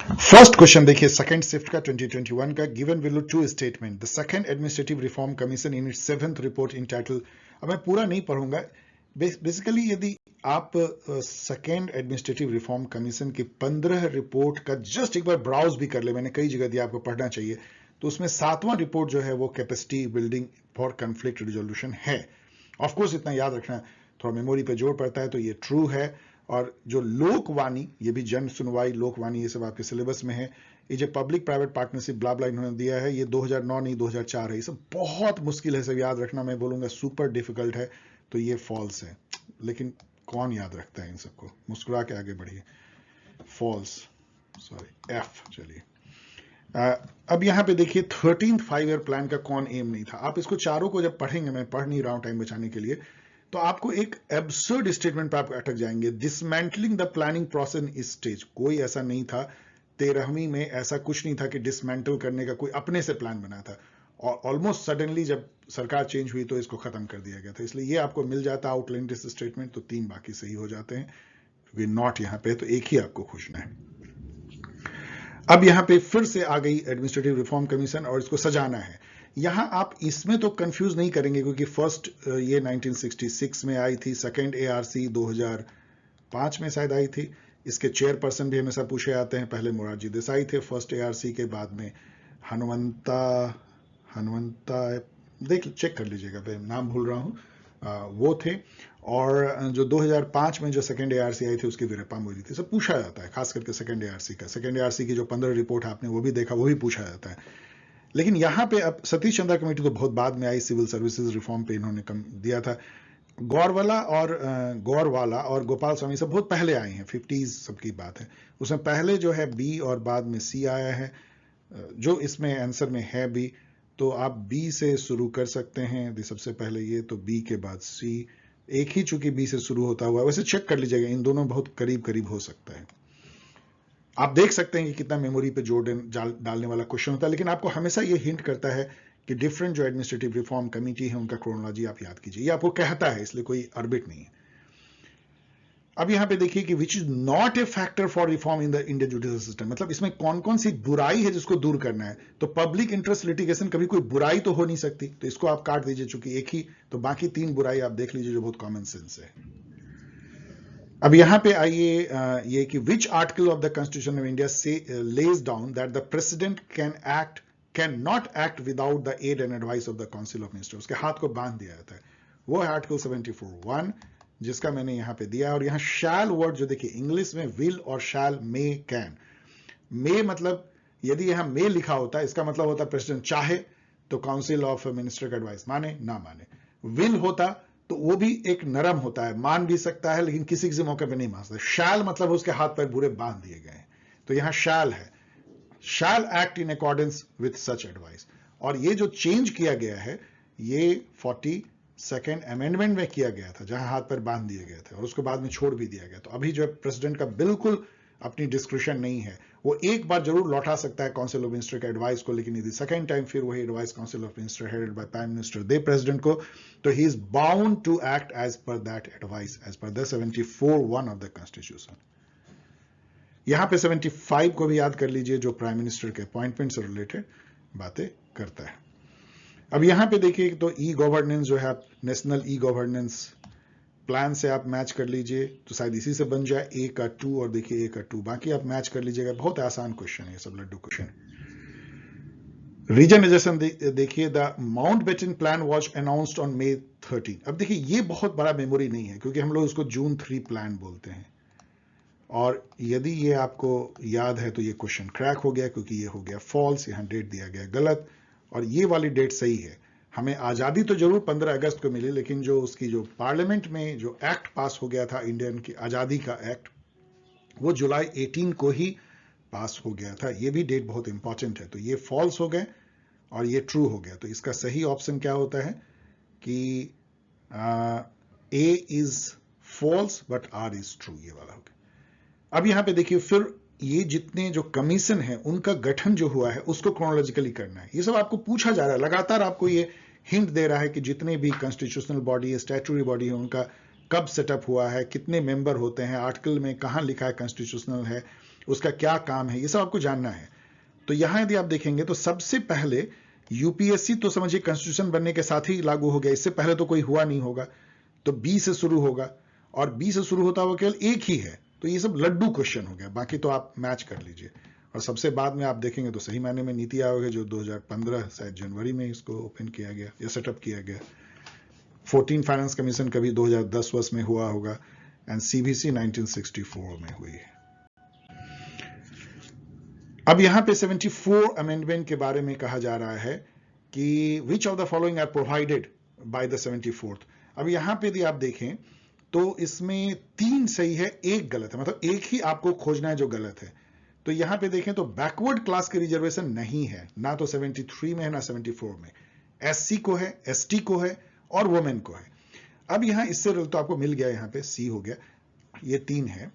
फर्स्ट क्वेश्चन देखिए सेकंड शिफ्ट का 2021 का। Given below 2 statement the second administrative reform commission in its 7th report entitled. अब मैं पूरा नहीं पढ़ूंगा। बेसिकली यदि आप सेकेंड एडमिनिस्ट्रेटिव रिफॉर्म कमीशन की 15 रिपोर्ट का जस्ट एक बार ब्राउज भी कर ले, मैंने कई जगह दिया आपको पढ़ना चाहिए, तो उसमें 7वां रिपोर्ट जो है वो capacity building for conflict resolution है। ऑफकोर्स इतना याद रखना, थोड़ा मेमोरी पे जोर पड़ता है, तो ये ट्रू है। और जो लोकवाणी, ये भी जन सुनवाई, लोकवाणी, ये सब आपके सिलेबस में है। ये जो पब्लिक प्राइवेट पार्टनरशिप ब्ला ब्ला इन्होंने दिया है, ये 2009 नहीं 2004 है। ये सब बहुत मुश्किल है, सब याद रखना, मैं बोलूंगा सुपर डिफिकल्ट है, तो ये फॉल्स है। लेकिन कौन याद रखता है इन सबको, मुस्कुरा के आगे बढ़िए। False, sorry, F. चलिए अब यहां पे देखिए 13th 5 ईयर प्लान का कौन एम नहीं था। आप इसको चारों को जब पढ़ेंगे, मैं पढ़ नहीं रहा हूं टाइम बचाने के लिए, तो आपको एक एब्सर्ड स्टेटमेंट पे आप अटक जाएंगे, dismantling the planning process in stage. कोई ऐसा नहीं था 13वीं में, ऐसा कुछ नहीं था कि डिसमेंटल करने का कोई अपने से प्लान बना था, और ऑलमोस्ट सडनली जब सरकार चेंज हुई तो इसको खत्म कर दिया गया था। इसलिए ये आपको मिल जाता है आउटलाइन दिस स्टेटमेंट, तो 3 बाकी सही हो जाते हैं, क्योंकि नॉट यहां पे, तो एक ही आपको खोजना है। अब यहां पे फिर से आ गई एडमिनिस्ट्रेटिव रिफॉर्म कमीशन, और इसको सजाना है। यहां आप इसमें तो कंफ्यूज नहीं करेंगे, क्योंकि फर्स्ट ये 1966 में आई थी, सेकंड एआरसी 2005 में शायद आई थी। इसके चेयरपर्सन भी हमेशा पूछे जाते हैं, पहले मोरारजी देसाई थे फर्स्ट एआरसी के, बाद में हनुमंता देख चेक कर लीजिएगा, मैं नाम भूल रहा हूं, वो थे। और जो 2005 में जो सेकंड एआरसी आई थी उसकी वीरप्पा मोइली थी। सब पूछा जाता है, खास करके सेकंड एआरसी का। सेकंड एआरसी की जो 15 रिपोर्ट आपने वो भी देखा, वो भी पूछा जाता है। लेकिन यहां पे अब सतीश चंद्रा कमेटी तो बहुत बाद में आई, सिविल सर्विसेज रिफॉर्म पे इन्होंने कम दिया था। गौरवाला और गोपाल स्वामी सब बहुत पहले आए हैं, 50s सबकी बात है। उसमें पहले जो है बी और बाद में सी आया है, जो इसमें आंसर में है बी, तो आप बी से शुरू कर सकते हैं। सबसे पहले ये, तो बी के बाद सी, एक ही चूंकि बी से शुरू होता हुआ, वैसे चेक कर लीजिएगा, इन दोनों बहुत करीब करीब हो सकता है। आप देख सकते हैं कि कितना मेमोरी पे जोर डालने वाला क्वेश्चन होता है, लेकिन आपको हमेशा ये हिंट करता है कि डिफरेंट जो एडमिनिस्ट्रेटिव रिफॉर्म कमेटी है उनका क्रोनोलॉजी आप याद कीजिए, ये आपको कहता है, इसलिए कोई अर्बिट नहीं है। अब यहां पे देखिए कि which is not a factor for reform in the Indian judicial system, मतलब इसमें कौन कौन सी बुराई है जिसको दूर करना है। तो पब्लिक इंटरेस्ट लिटिगेशन, कभी कोई बुराई तो हो नहीं सकती, तो इसको आप काट दीजिए, चूंकि एक ही, तो बाकी 3 बुराई आप देख लीजिए जो बहुत कॉमन सेंस है। अब यहां पे आइए, ये कि which article of the constitution of India से lays down that the president can not act without the aid and advice of the council of ministers. उसके हाथ को बांध दिया जाता है, वो है आर्टिकल 74(1), जिसका मैंने यहां पे दिया। और यहां शैल वर्ड जो देखिए, इंग्लिश में विल और शैल, मे, कैन। मे मतलब यदि यहां मे लिखा होता है, इसका मतलब होता है प्रेसिडेंट चाहे तो काउंसिल ऑफ मिनिस्टर का एडवाइस माने ना माने। विल होता तो वो भी एक नरम होता है, मान भी सकता है, लेकिन किसी किसी मौके पे नहीं मान सकता। शैल मतलब उसके हाथ पैर पूरे बांध दिए गए हैं, तो यहां शैल है, shall act in accordance with such advice. और ये जो चेंज किया गया है, ये 42nd अमेंडमेंट में किया गया था, जहां हाथ पैर बांध दिए गए थे, और उसको बाद में छोड़ भी दिया गया। तो अभी जो प्रेसिडेंट का बिल्कुल अपनी डिस्क्रिप्शन नहीं है, वो एक बार जरूर लौटा सकता है काउंसिल ऑफ मिनिस्टर के एडवाइस को, लेकिन यदि सेकंड टाइम फिर वही advice council of minister headed by prime minister दे प्रेसिडेंट को, तो he is bound to act as per that advice, as per the 74(1) of the constitution. यहां पे 75 को भी याद कर लीजिए, जो प्राइम मिनिस्टर के अपॉइंटमेंट से रिलेटेड बातें करता है। अब यहां पे देखिए, तो ई गवर्नेंस जो है, नेशनल ई गवर्नेंस प्लान से आप मैच कर लीजिए, तो शायद इसी से बन जाए ए का 2, और देखिए ए का 2, बाकी आप मैच कर लीजिएगा। बहुत आसान क्वेश्चन है, ये सब लड्डू क्वेश्चन। रीजनलाइजेशन देखिए, the Mountbatten plan was announced on May 13। अब देखिए, ये बहुत बड़ा मेमोरी नहीं है, क्योंकि हम लोग इसको June 3 प्लान बोलते हैं, और यदि ये आपको याद है तो ये क्वेश्चन क्रैक हो गया, क्योंकि ये हो गया फॉल्स, यहां डेट दिया गया गलत, और ये वाली डेट सही है। हमें आजादी तो जरूर 15 अगस्त को मिली, लेकिन जो उसकी जो पार्लियामेंट में जो एक्ट पास हो गया था इंडियन की आजादी का एक्ट, वो जुलाई 18 को ही पास हो गया था। ये भी डेट बहुत इंपॉर्टेंट है। तो ये फॉल्स हो गए और ये ट्रू हो गया। तो इसका सही ऑप्शन क्या होता है कि A is false but R is true, ये वाला हो गया। अब यहां पे देखिए, फिर ये जितने जो कमीशन है उनका गठन जो हुआ है उसको क्रोनोलॉजिकली करना है। ये सब आपको पूछा जा रहा है, लगातार आपको ये हिंट दे रहा है कि जितने भी कॉन्स्टिट्यूशनल बॉडी है, स्टैट्यूटरी बॉडी है, उनका कब सेटअप हुआ है, कितने मेंबर होते हैं, आर्टिकल में कहां लिखा है कॉन्स्टिट्यूशनल है, उसका क्या काम है, ये सब आपको जानना है। तो यहां यदि आप देखेंगे तो सबसे पहले यूपीएससी तो समझिए कॉन्स्टिट्यूशन बनने के साथ ही लागू हो गया, इससे पहले तो कोई हुआ नहीं होगा। तो बी से शुरू होगा, और बी से शुरू होता हुआ केवल एक ही है, तो ये सब लड्डू क्वेश्चन हो गया। बाकी तो आप मैच कर लीजिए। और सबसे बाद में आप देखेंगे तो सही मायने में नीति आयोग है, जो 2015 शायद जनवरी में इसको ओपन किया गया या सेटअप किया गया। 14 फाइनेंस कमीशन कभी 2010 वर्ष में हुआ होगा। एंड सीबीसी 1964 में हुई है। अब यहां पे 74 अमेंडमेंट के बारे में कहा जा रहा है कि which of the following are provided by the 74th। अब यहां पे यदि आप देखें तो इसमें 3 सही है, 1 गलत है, मतलब एक ही आपको खोजना है जो गलत है। तो यहां पे देखें तो बैकवर्ड क्लास की रिजर्वेशन नहीं है, ना तो 73 में है ना 74 में। एससी को है, एसटी को है और वुमेन को है। अब यहां इससे तो आपको मिल गया, यहां पे सी हो गया, ये 3 है।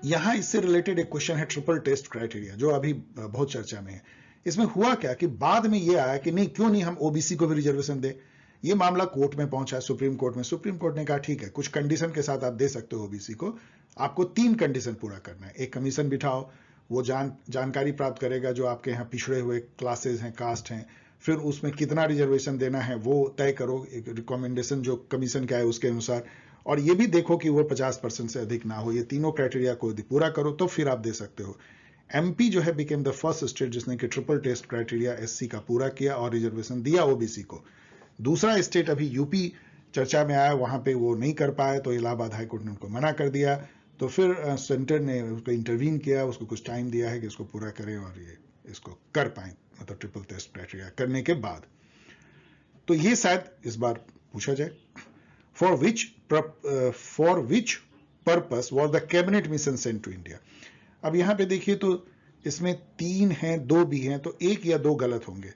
यहां इससे रिलेटेड एक क्वेश्चन है ट्रिपल टेस्ट क्राइटेरिया, जो अभी बहुत चर्चा में है। इसमें हुआ क्या कि बाद में यह आया कि नहीं, क्यों नहीं हम ओबीसी को भी रिजर्वेशन दे। ये मामला कोर्ट में पहुंचा, सुप्रीम कोर्ट में। सुप्रीम कोर्ट ने कहा ठीक है, कुछ कंडीशन के साथ आप दे सकते हो ओबीसी को, आपको 3 कंडीशन पूरा करना है। एक कमीशन बिठाओ, वो जानकारी प्राप्त करेगा जो आपके यहाँ पिछड़े हुए क्लासेस हैं, कास्ट हैं, फिर उसमें कितना रिजर्वेशन देना है वो तय करो, एक रिकमेंडेशन जो कमीशन का है उसके अनुसार, और ये भी देखो कि वो 50% से अधिक ना हो। ये तीनों क्राइटेरिया को पूरा करो तो फिर आप दे सकते हो। एमपी जो है बिकेम द फर्स्ट स्टेट जिसने कि ट्रिपल टेस्ट क्राइटेरिया एससी का पूरा किया और रिजर्वेशन दिया ओबीसी को। दूसरा स्टेट अभी यूपी चर्चा में आया, वहां पे वो नहीं कर पाए तो इलाहाबाद हाईकोर्ट ने उनको मना कर दिया। तो फिर सेंटर ने उसको इंटरवीन किया, उसको कुछ टाइम दिया है कि इसको पूरा करे और ये इसको कर पाए, मतलब ट्रिपल टेस्ट क्राइटेरिया करने के बाद। तो ये शायद इस बार पूछा जाए, for which purpose was the cabinet mission sent to India. अब यहां पे देखिए तो इसमें 3 हैं, 2 भी हैं, तो 1 या 2 गलत होंगे।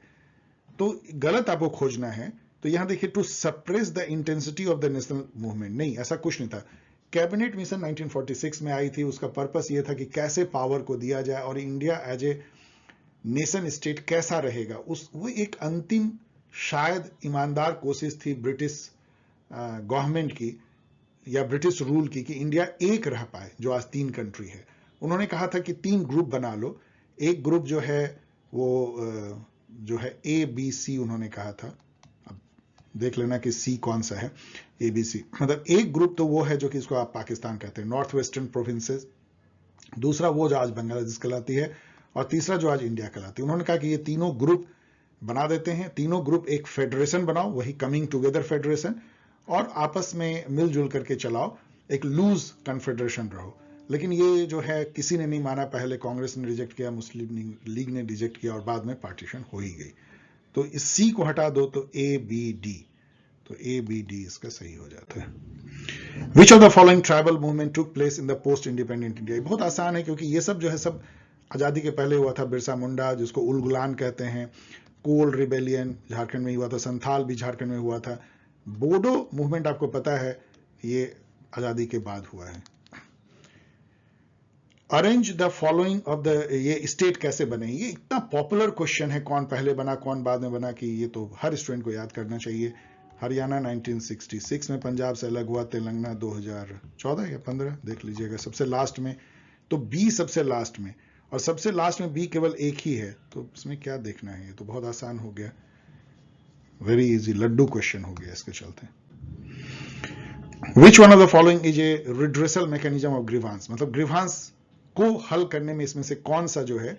तो गलत आपको खोजना है, तो यहां देखिए to suppress the intensity of the national movement, नहीं ऐसा कुछ नहीं था। कैबिनेट मिशन 1946 में आई थी, उसका पर्पस यह था कि कैसे पावर को दिया जाए और India as a nation state कैसा रहेगा। वो एक अंतिम शायद ईमानदार कोशिश थी ब्रिटिश गवर्नमेंट की या ब्रिटिश रूल की कि इंडिया एक रह पाए, जो आज 3 कंट्री है। उन्होंने कहा था कि 3 ग्रुप बना लो। एक ग्रुप जो है वो जो है ए बी सी उन्होंने कहा था, अब देख लेना कि सी कौन सा है। ए बी सी मतलब एक ग्रुप तो वो है जो कि इसको आप पाकिस्तान कहते हैं, नॉर्थ वेस्टर्न प्रोविंसेस। दूसरा वो जो आज बांग्लादेश कहलाती है, और तीसरा जो आज इंडिया कहलाती है। उन्होंने कहा कि ये तीनों ग्रुप बना देते हैं, तीनों ग्रुप एक फेडरेशन बनाओ, वही कमिंग टुगेदर फेडरेशन, और आपस में मिलजुल करके चलाओ, एक लूज कन्फेडरेशन रहो। लेकिन ये जो है किसी ने नहीं माना, पहले कांग्रेस ने रिजेक्ट किया, मुस्लिम लीग ने रिजेक्ट किया और बाद में पार्टीशन हो ही गई। तो इस सी को हटा दो तो ए बी डी, तो ए बी डी इसका सही हो जाता है। Which of the following tribal movement took place in the post independent India. बहुत आसान है क्योंकि ये सब जो है सब आजादी के पहले हुआ था। बिरसा मुंडा जिसको उलगुलान कहते हैं, कोल रिबेलियन झारखंड में हुआ था, संथाल भी झारखंड में हुआ था, बोडो मूवमेंट आपको पता है ये आजादी के बाद हुआ है। Arrange the following of the, ये स्टेट कैसे बने, ये इतना पॉपुलर क्वेश्चन है, कौन पहले बना कौन बाद में बना, कि ये तो हर स्टूडेंट को याद करना चाहिए। हरियाणा 1966 में पंजाब से अलग हुआ, तेलंगाना 2014 या 15 देख लीजिएगा सबसे लास्ट में, तो बी सबसे लास्ट में, और सबसे लास्ट में बी केवल एक ही है, तो इसमें क्या देखना है, ये तो बहुत आसान हो गया, वेरी इजी, लड्डू क्वेश्चन हो गया इसके चलते। Which one of the following is a redressal mechanism of grievance, मतलब ग्रीवांस को हल करने में इसमें से कौन सा जो है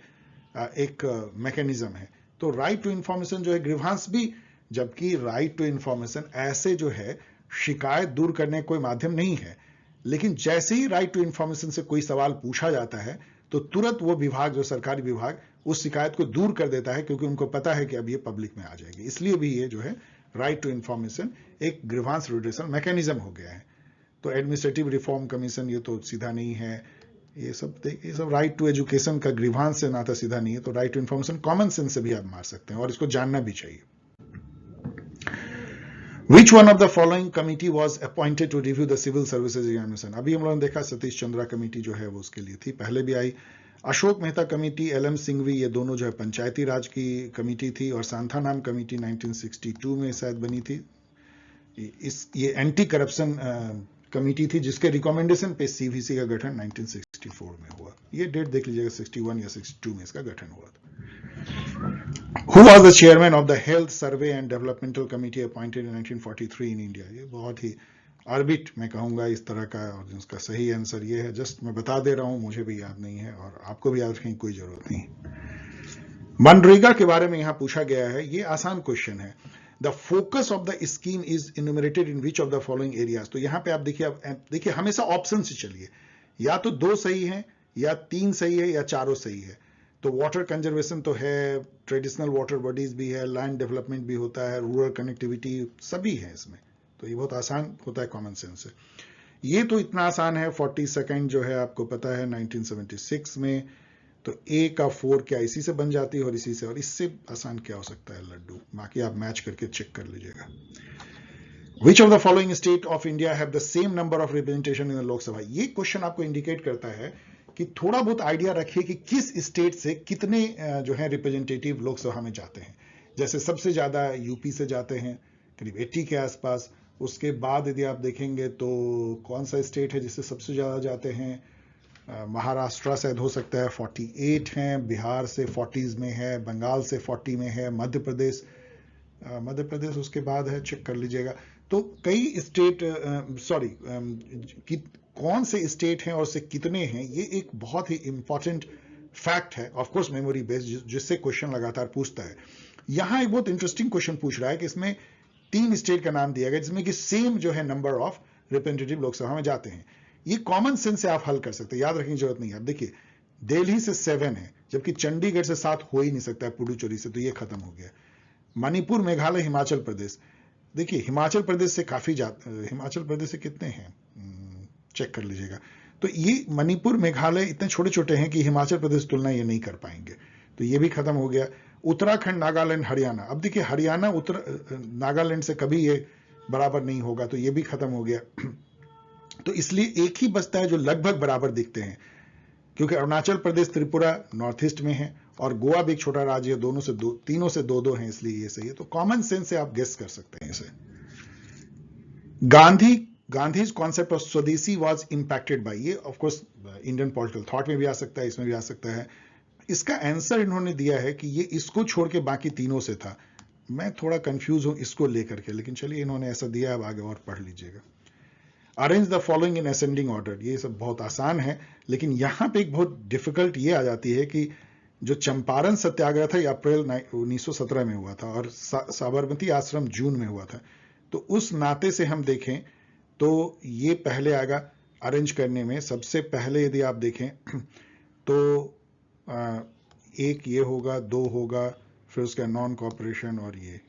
एक मैकेनिज्म है। तो राइट टू इंफॉर्मेशन जो है ग्रीवांस भी, जबकि राइट टू इंफॉर्मेशन ऐसे जो है शिकायत दूर करने कोई माध्यम नहीं है, लेकिन जैसे ही राइट टू इंफॉर्मेशन से कोई सवाल पूछा जाता है तो तुरंत वो विभाग, जो सरकारी विभाग, उस शिकायत को दूर कर देता है, क्योंकि उनको पता है कि अब ये पब्लिक में आ जाएगी। इसलिए भी ये जो है राइट टू इंफॉर्मेशन एक ग्रीवांस रिड्रेसल मैकेनिज्म हो गया है। तो एडमिनिस्ट्रेटिव रिफॉर्म कमीशन ये तो सीधा नहीं है, ये सब राइट टू एजुकेशन का ग्रीवांस से नाता सीधा नहीं है, तो right to information common sense से भी आप मार सकते हैं और इसको जानना भी चाहिए। Which one of the following committee was appointed to review the civil services examination? अभी हम लोगों ने देखा सतीश चंद्रा कमेटी जो है वो उसके लिए थी, पहले भी आई। अशोक मेहता कमेटी, एलएम सिंघवी, ये दोनों जो है पंचायती राज की कमेटी थी, और सांथानाम कमेटी 1962 में शायद बनी थी। ये एंटी करप्शन कमेटी थी जिसके रिकमेंडेशन पे सीवीसी का गठन 1964 में हुआ। ये डेट देख लीजिएगा, 61 या 62 में इसका गठन हुआ था। Who was the chairman of the Health Survey and Developmental Committee appointed in 1943 in India? ये बहुत ही आर्बिट मैं कहूंगा इस तरह का, और जिसका सही आंसर ये है, जस्ट मैं बता दे रहा हूं, मुझे भी याद नहीं है और आपको भी याद रखने की कोई जरूरत नहीं। मनरेगा के बारे में यहां पूछा गया है, ये आसान क्वेश्चन है। The focus of the scheme is enumerated in which of the following areas. तो यहां पे आप देखिए हमेशा ऑप्शन से चलिए, या तो 2 सही है, या 3 सही है, या चारों सही है। तो वाटर कंजर्वेशन तो है, ट्रेडिशनल वाटर बॉडीज भी है, लैंड डेवलपमेंट भी होता है, रूरल कनेक्टिविटी सभी है इसमें। तो ये बहुत आसान होता है कॉमन सेंस से। ये तो इतना आसान है। 42nd जो है आपको पता है 1976 में। तो ए का 4 क्या इसी से बन जाती है, और इसी से, और इससे आसान क्या हो सकता है लड्डू। बाकी आप मैच करके चेक कर लीजिएगा। Which of the following state of India have the same number of representation in the Lok Sabha? ये क्वेश्चन आपको इंडिकेट करता है कि थोड़ा बहुत आइडिया रखिए कि किस स्टेट से कितने जो है रिप्रेजेंटेटिव लोकसभा में जाते हैं। जैसे सबसे ज्यादा यूपी से जाते हैं करीब 80 के आसपास। उसके बाद यदि आप देखेंगे तो कौन सा स्टेट है जिससे सबसे ज्यादा जाते हैं, महाराष्ट्र शायद हो सकता है 48 हैं, बिहार से 40s में है, बंगाल से 40 में है, मध्य प्रदेश उसके बाद है, चेक कर लीजिएगा। तो कई स्टेट कौन से स्टेट हैं और से कितने हैं, ये एक बहुत ही इंपॉर्टेंट फैक्ट है, ऑफ कोर्स मेमोरी बेस्ड, जिससे क्वेश्चन लगातार पूछता है। यहां एक बहुत इंटरेस्टिंग क्वेश्चन पूछ रहा है कि इसमें 3 स्टेट का नाम दिया गया जिसमें कि सेम जो है नंबर ऑफ रिप्रेजेंटेटिव लोकसभा में जाते हैं। ये कॉमन सेंस से आप हल कर सकते हैं, याद रखने की जरूरत नहीं है। आप देखिए दिल्ली से 7 है, जबकि चंडीगढ़ से 7 हो ही नहीं सकता है पुडुचेरी से, तो ये खत्म हो गया। मणिपुर, मेघालय, हिमाचल प्रदेश, देखिए हिमाचल प्रदेश से काफी हिमाचल प्रदेश से कितने हैं चेक कर लीजिएगा। तो ये मणिपुर, मेघालय इतने छोटे छोटे हैं कि हिमाचल प्रदेश तुलना ये नहीं कर पाएंगे, तो ये भी खत्म हो गया। उत्तराखंड, नागालैंड, हरियाणा, अब देखिए हरियाणा नागालैंड से कभी ये बराबर नहीं होगा, तो ये भी खत्म हो गया। तो इसलिए एक ही बचता है जो लगभग बराबर दिखते हैं, क्योंकि अरुणाचल प्रदेश, त्रिपुरा नॉर्थ ईस्ट में है, और गोवा भी एक छोटा राज्य है, तीनों से दो दो हैं, इसलिए ये सही है। तो कॉमन सेंस से आप गेस कर सकते हैं इसे। गांधीज कॉन्सेप्ट ऑफ स्वदेशी वाज इंपैक्टेड बाय, ये of course Indian political thought में भी आ सकता है, इसमें भी आ सकता है। इसका आंसर इन्होंने दिया है कि ये इसको छोड़ के बाकी तीनों से था। मैं थोड़ा कंफ्यूज हूं इसको लेकर के, लेकिन चलिए इन्होंने ऐसा दिया, अब आगे और पढ़ लीजिएगा। Arrange the following in ascending order, ये सब बहुत आसान है, लेकिन यहां पे एक बहुत डिफिकल्ट ये आ जाती है कि जो चंपारण सत्याग्रह था ये अप्रैल 1917 में हुआ था, और साबरमती आश्रम जून में हुआ था। तो उस नाते से हम देखें तो ये पहले आएगा अरेंज करने में। सबसे पहले यदि आप देखें तो एक ये होगा, 2 होगा, फिर उसका नॉन कॉपरेशन, और ये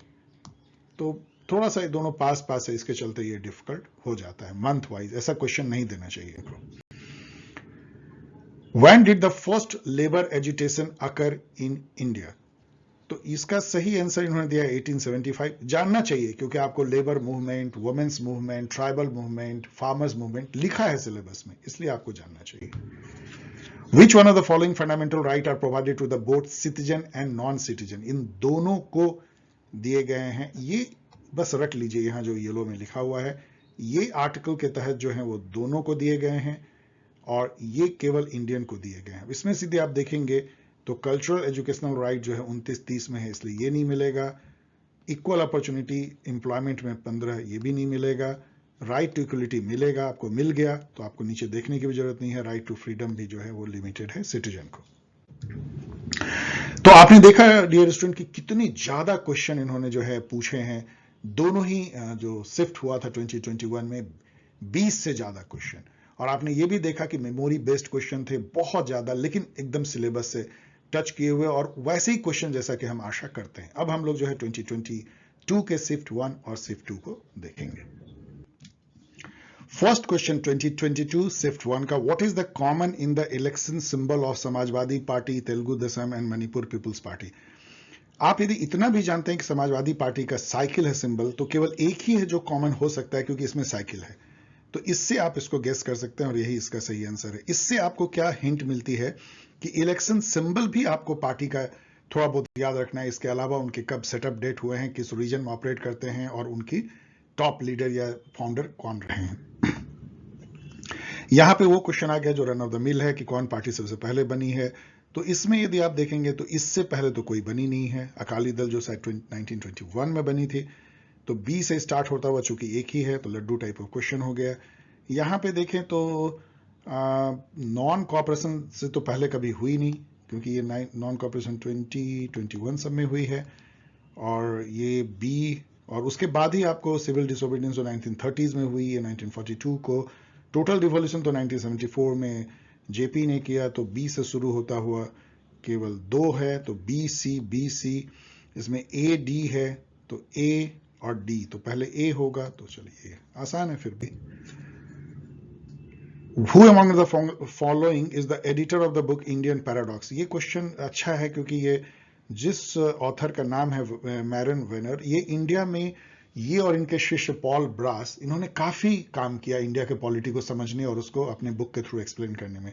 तो थोड़ा सा दोनों पास पास है, इसके चलते ये डिफिकल्ट हो जाता है। मंथ वाइज ऐसा क्वेश्चन नहीं देना चाहिए। When did the first labor agitation occur in India? तो इसका सही आंसर इन्होंने दिया 1875। जानना चाहिए क्योंकि आपको labour movement, women's movement, tribal movement, farmers movement लिखा है सिलेबस में, इसलिए आपको जानना चाहिए। Which one of the following fundamental right are provided to the both citizen and non-citizen? इन दोनों को दिए गए हैं, ये बस रख लीजिए, यहां जो येलो में लिखा हुआ है ये आर्टिकल के तहत जो है वो दोनों को दिए गए हैं, और ये केवल इंडियन को दिए गए हैं। इसमें सीधे आप देखेंगे तो कल्चरल एजुकेशनल राइट जो है 29-30 में है, इसलिए ये नहीं मिलेगा। इक्वल अपॉर्चुनिटी एम्प्लॉयमेंट में 15, ये भी नहीं मिलेगा। राइट टू इक्वलिटी मिलेगा, आपको मिल गया, तो आपको नीचे देखने की भी जरूरत नहीं है। राइट टू फ्रीडम भी जो है वो लिमिटेड है सिटीजन को। तो आपने देखा डियर स्टूडेंट कि कितनी ज्यादा क्वेश्चन इन्होंने जो है पूछे हैं। दोनों ही जो शिफ्ट हुआ था 2021 में 20 से ज्यादा क्वेश्चन, और आपने ये भी देखा कि मेमोरी बेस्ड क्वेश्चन थे बहुत ज्यादा, लेकिन एकदम सिलेबस से टच किए हुए, और वैसे ही क्वेश्चन जैसा कि हम आशा करते हैं। अब हम लोग जो है 2022 के शिफ्ट 1 और शिफ्ट 2 को देखेंगे। फर्स्ट क्वेश्चन 2022 शिफ्ट 1 का, what is the common in the election symbol of Samajwadi Party, Telugu Desam and Manipur People's Party. आप यदि इतना भी जानते हैं कि समाजवादी पार्टी का साइकिल है सिंबल, तो केवल एक ही है जो कॉमन हो सकता है, क्योंकि इसमें साइकिल है। तो इससे आप इसको गेस कर सकते हैं, और यही इसका सही आंसर है। इससे आपको क्या हिंट मिलती है कि इलेक्शन सिंबल भी आपको पार्टी का थोड़ा बहुत याद रखना है। इसके अलावा उनके कब सेटअप डेट हुए हैं, किस रीजन में ऑपरेट करते हैं, और उनकी टॉप लीडर या फाउंडर कौन रहे हैं। यहां पे वो क्वेश्चन आ गया जो रन ऑफ द मिल है कि कौन पार्टी सबसे पहले बनी है। तो इसमें यदि आप देखेंगे तो इससे पहले तो कोई बनी नहीं है। अकाली दल जो शायद 1921 में बनी थी, तो बी से स्टार्ट होता हुआ चूंकि एक ही है, तो लड्डू टाइप ऑफ क्वेश्चन हो गया। यहां पे देखें तो नॉन कॉपरेशन से तो पहले कभी हुई नहीं, क्योंकि ये नॉन कॉपरेशन 2021 सब में हुई है, और ये बी और उसके बाद ही आपको सिविल डिसोबीडियंस जो 1930s में हुई है 1942 को, टोटल रिवॉल्यूशन तो 1974 में जेपी ने किया, तो बी से शुरू होता हुआ केवल 2 है, तो बी सी, इसमें ए डी है, तो ए और डी, तो पहले ए होगा, तो चलिए आसान है फिर भी। Who among the following is the editor of the book Indian Paradox? ये क्वेश्चन अच्छा है क्योंकि ये जिस ऑथर का नाम है मैरन वेनर, ये इंडिया में ये और इनके शिष्य पॉल ब्रास, इन्होंने काफी काम किया इंडिया के पॉलिटी को समझने और उसको अपने बुक के थ्रू एक्सप्लेन करने में।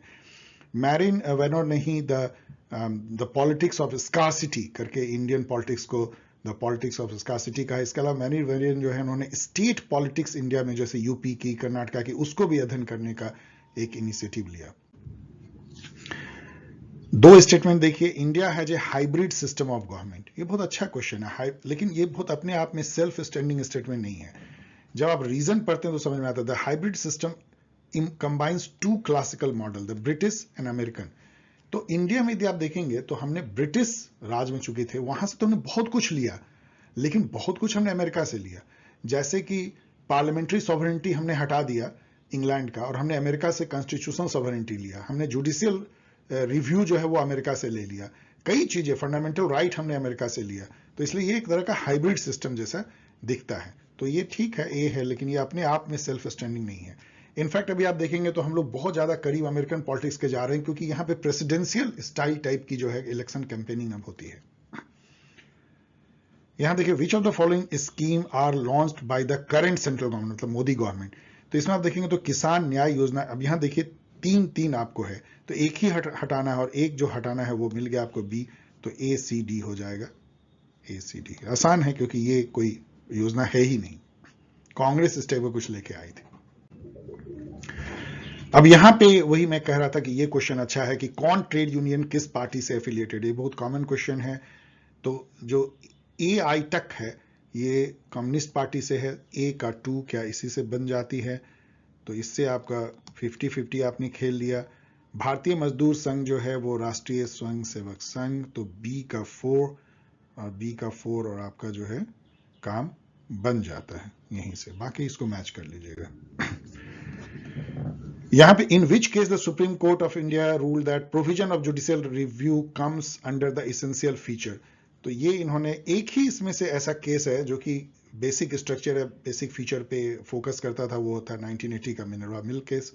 मैरिन वेनर ने ही द पॉलिटिक्स ऑफ स्कार्सिटी करके इंडियन पॉलिटिक्स को द पॉलिटिक्स ऑफ स्कार्सिटी कहा। इसके अलावा मैरिन वेनर जो है उन्होंने स्टेट पॉलिटिक्स इंडिया में जैसे यूपी की, कर्नाटका की, उसको भी अध्ययन करने का एक इनिशिएटिव लिया। 2 स्टेटमेंट देखिए, India has a hybrid system of government. ये बहुत अच्छा क्वेश्चन है, लेकिन ये बहुत अपने आप में सेल्फ स्टैंडिंग स्टेटमेंट नहीं है। जब आप रीजन पढ़ते हैं तो समझ में आता है। The hybrid system combines 2 classical model, the British and American. तो इंडिया में यदि आप देखेंगे तो हमने ब्रिटिश राज में चुके थे, वहां से तो हमने बहुत कुछ लिया, लेकिन बहुत कुछ हमने अमेरिका से लिया। जैसे कि पार्लियामेंट्री सॉवरेनिटी हमने हटा दिया इंग्लैंड का, और हमने अमेरिका से कॉन्स्टिट्यूशनल सॉवरेनिटी लिया। हमने जुडिशियल रिव्यू जो है वो अमेरिका से ले लिया। कई चीजें, फंडामेंटल राइट हमने अमेरिका से लिया। तो इसलिए ये एक तरह का हाइब्रिड सिस्टम जैसा दिखता है। तो ये ठीक है, ए है, लेकिन ये अपने आप में सेल्फ स्टैंडिंग नहीं है। इनफैक्ट अभी आप देखेंगे तो हम लोग बहुत ज्यादा करीब अमेरिकन पॉलिटिक्स के जा रहे हैं, क्योंकि यहाँ पे प्रेसिडेंशियल स्टाइल टाइप की जो है इलेक्शन कैंपेनिंग अब होती है। यहां देखिए, which of the following scheme are launched by the current central government, मतलब मोदी गवर्नमेंट। तो इसमें आप देखेंगे तो किसान न्याय योजना, अब यहां देखिए 3 आपको है, तो एक ही हटाना है, और एक जो हटाना है वो मिल गया आपको बी, तो ए सी डी हो जाएगा। ए सी डी आसान है क्योंकि ये कोई योजना है ही नहीं, कांग्रेस इस टाइप का कुछ लेके आई थी। अब यहां पे वही मैं कह रहा था कि ये क्वेश्चन अच्छा है कि कौन ट्रेड यूनियन किस पार्टी से एफिलिएटेड है। बहुत कॉमन क्वेश्चन है। तो जो ए आई टक है ये कम्युनिस्ट पार्टी से है, ए का 2 क्या इसी से बन जाती है, तो इससे आपका 50-50 आपने खेल लिया। भारतीय मजदूर संघ जो है वो राष्ट्रीय स्वयं सेवक संघ, तो बी का 4 और बी का 4 और आपका जो है काम बन जाता है यहीं से। बाकी इसको मैच कर लीजिएगा। यहां पे in which case the supreme court of India rule that provision of judicial review comes under the essential feature. तो ये इन्होंने एक ही इसमें से ऐसा केस है जो कि बेसिक स्ट्रक्चर है, बेसिक फीचर पे फोकस करता था, वो था 1980 का Minerva mill case.